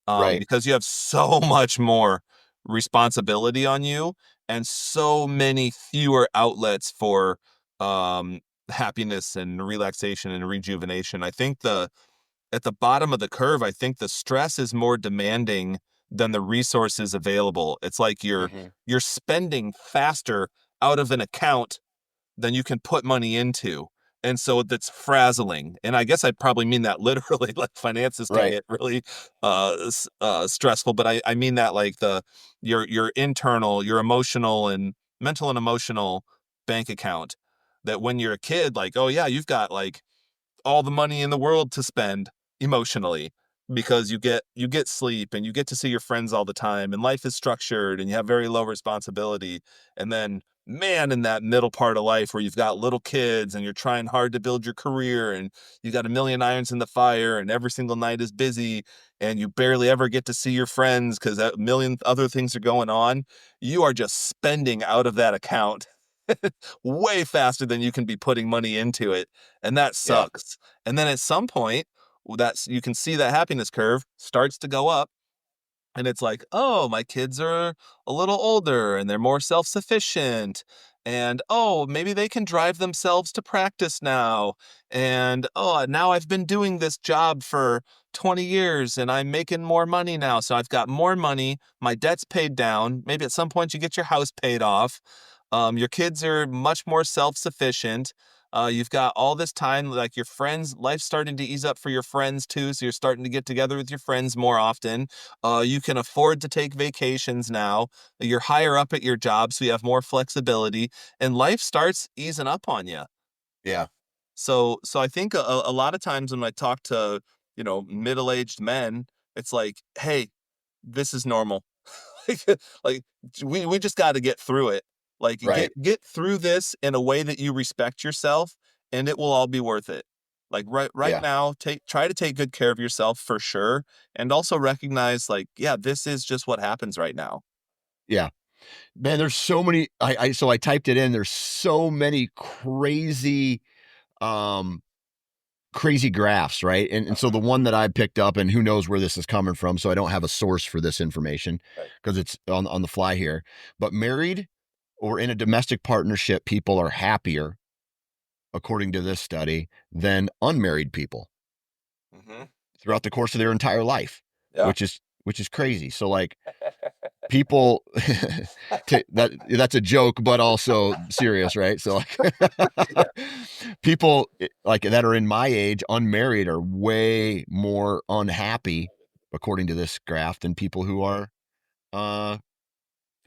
Right. because you have so much more responsibility on you and so many fewer outlets for um, happiness and relaxation and rejuvenation. I think the at the bottom of the curve, I think the stress is more demanding than the resources available. It's like Hmm. you're spending faster out of an account than you can put money into. And so that's frazzling. And I guess I probably mean that literally, like finances can Right. get really stressful, but I mean that like your internal, your emotional and mental and emotional bank account. That when you're a kid, like, oh yeah, you've got like all the money in the world to spend emotionally because you get sleep and you get to see your friends all the time and life is structured and you have very low responsibility. And then man, in that middle part of life where you've got little kids and you're trying hard to build your career and you got a million irons in the fire and every single night is busy and you barely ever get to see your friends because a million other things are going on, you are just spending out of that account way faster than you can be putting money into it, and that Yeah. sucks. And then at some point, that's you can see that happiness curve starts to go up, and it's like, oh, my kids are a little older and they're more self-sufficient. And oh, maybe they can drive themselves to practice now. And oh, now I've been doing this job for 20 years and I'm making more money now. So I've got more money. My debt's paid down. Maybe at some point you get your house paid off. Your kids are much more self-sufficient. You've got all this time, like your friends, life's starting to ease up for your friends too. So you're starting to get together with your friends more often. You can afford to take vacations now. You're higher up at your job, so you have more flexibility, and life starts easing up on you. Yeah. So I think a lot of times when I talk to middle-aged men, it's like, hey, this is normal. like we just got to get through it. Like Right. get through this in a way that you respect yourself, and it will all be worth it. Like right Yeah. now, try to take good care of yourself for sure, and also recognize like, yeah, this is just what happens right now. Yeah. Man, there's so many so I typed it in. There's so many um crazy graphs, right? And so the Uh-huh. one that I picked up, and who knows where this is coming from, so I don't have a source for this information Right. because it's on the fly here. But married or in a domestic partnership, people are happier, according to this study, than unmarried people Hmm. throughout the course of their entire life, Yeah. which is crazy. So like people that's a joke, but also serious, right? So like, Yeah. people like that are in my age, unmarried, are way more unhappy, according to this graph, than people uh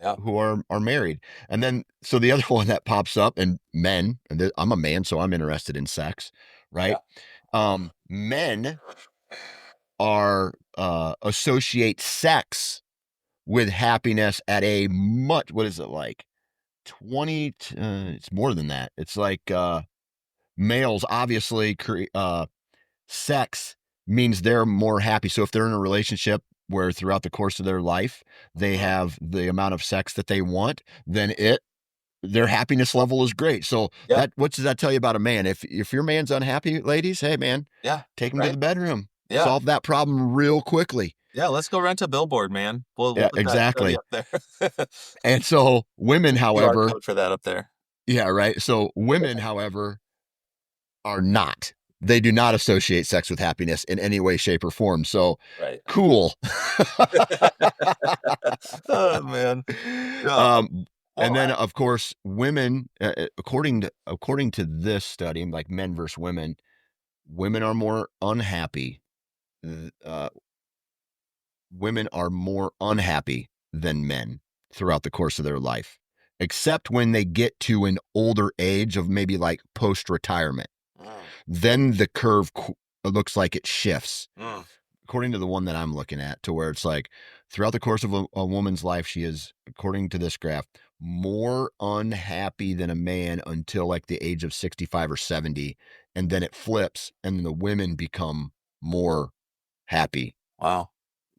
Yeah. who are married. And then so the other one that pops up, and men, and I'm a man, so I'm interested in sex, right? Yeah. Men are associate sex with happiness at a much, what is it, like 20 it's more than that. It's like males obviously sex means they're more happy. So if they're in a relationship where throughout the course of their life they Mhm. have the amount of sex that they want, then it their happiness level is great. So Yeah. that, what does that tell you about a man? If your man's unhappy, ladies, hey man, Yeah. take him to Right. the bedroom. Yeah. Solve that problem real quickly. Yeah. Let's go rent a billboard, man. We'll Yeah, put that study exactly. up there. And so women, Put a QR however, code for that up there. yeah, right. So women, however, are not. They do not associate sex with happiness in any way, shape, or form. So Right. cool. Oh man. Yeah. um, and Well, then of course, women, according to this study, like men versus women, women are more unhappy. Uh, Women are more unhappy than men throughout the course of their life, except when they get to an older age of maybe like post retirement. mm, Then the curve looks like it shifts, mm, according to the one that I'm looking at, to where it's like throughout the course of a woman's life, she is, according to this graph, more unhappy than a man until like the age of 65 or 70. And then it flips, and the women become more happy wow.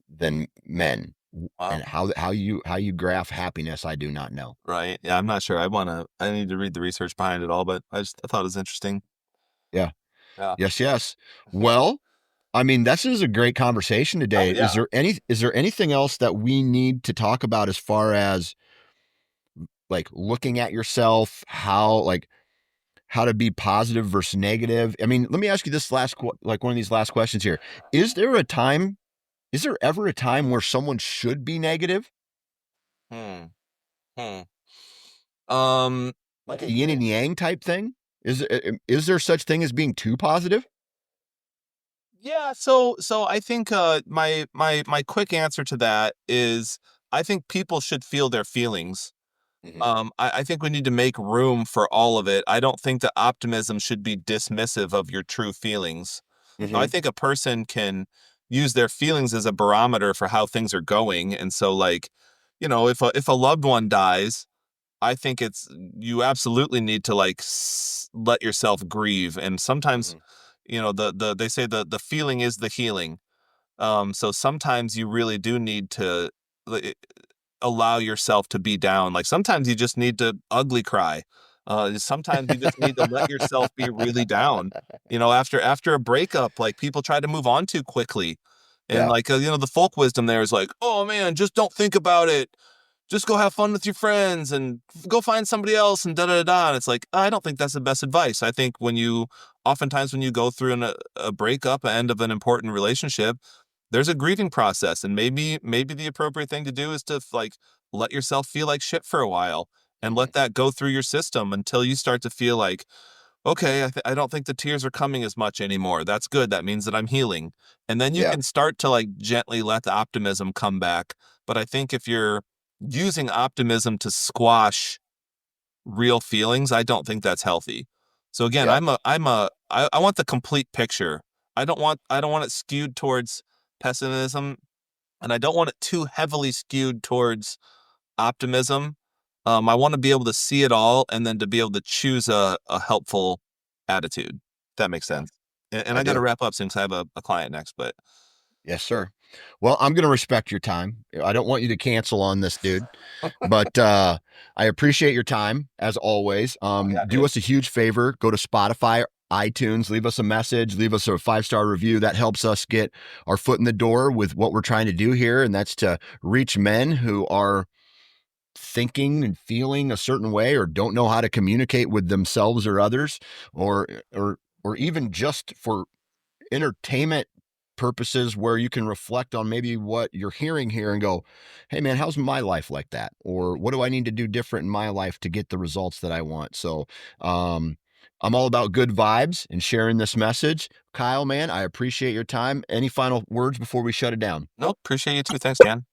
than men. Wow. And how you graph happiness, I do not know. Right. Yeah, I'm not sure. I need to read the research behind it all, but I thought it was interesting. Yeah. Yeah. Yes, yes. Well, I mean, this is a great conversation today. Oh Is yeah. there anything else that we need to talk about as far as like looking at yourself, how to be positive versus negative? I mean, let me ask you this like one of these last questions here. Is there a time, is there ever a time where someone should be negative? Hmm. Hmm. Um Like a yin and yang type thing? Is there such thing as being too positive? yeah, so I think my quick answer to that is I think people should feel their feelings. Hmm. I think we need to make room for all of it. I don't think that optimism should be dismissive of your true feelings. So I Hmm. think a person can use their feelings as a barometer for how things are going. And so, like, if a loved one dies, I think it's you absolutely need to like let yourself grieve. And sometimes, Hmm. the they say the feeling is the healing. So sometimes you really do need to like, allow yourself to be down. Like sometimes you just need to ugly cry. Sometimes you just need to let yourself be really down. After a breakup, like people try to move on too quickly. And Yeah. like the folk wisdom there is like, oh man, just don't think about it. Just go have fun with your friends and go find somebody else and da da da. And it's like, I don't think that's the best advice. I think oftentimes when you go through a breakup, end of an important relationship, there's a grieving process, and maybe the appropriate thing to do is to like let yourself feel like shit for a while and Hmm. let that go through your system until you start to feel like, okay, I don't think the tears are coming as much anymore. That's good. That means that I'm healing. And then you Yeah. can start to like gently let the optimism come back. But I think if you're using optimism to squash real feelings, I don't think that's healthy. So again, Yeah. I want the complete picture. I don't want it skewed towards pessimism, and I don't want it too heavily skewed towards optimism. I want to be able to see it all and then to be able to choose a helpful attitude. If that makes Yeah. sense. And I I got to do. wrap up since I have a client next, but Yes, sir. Well, I'm going to respect your time. I don't want you to cancel on this dude, but I appreciate your time as always. oh yeah, Do dude. us a huge favor. Go to Spotify, iTunes, leave us a message, leave us a 5-star review. That helps us get our foot in the door with what we're trying to do here. And that's to reach men who are thinking and feeling a certain way or don't know how to communicate with themselves or others, or or even just for entertainment purposes where you can reflect on maybe what you're hearing here and go, hey man, how's my life like that? Or what do I need to do different in my life to get the results that I want? So, I'm all about good vibes and sharing this message. Kyle, man, I appreciate your time. Any final words before we shut it down? Nope, appreciate you too. Thanks, Dan.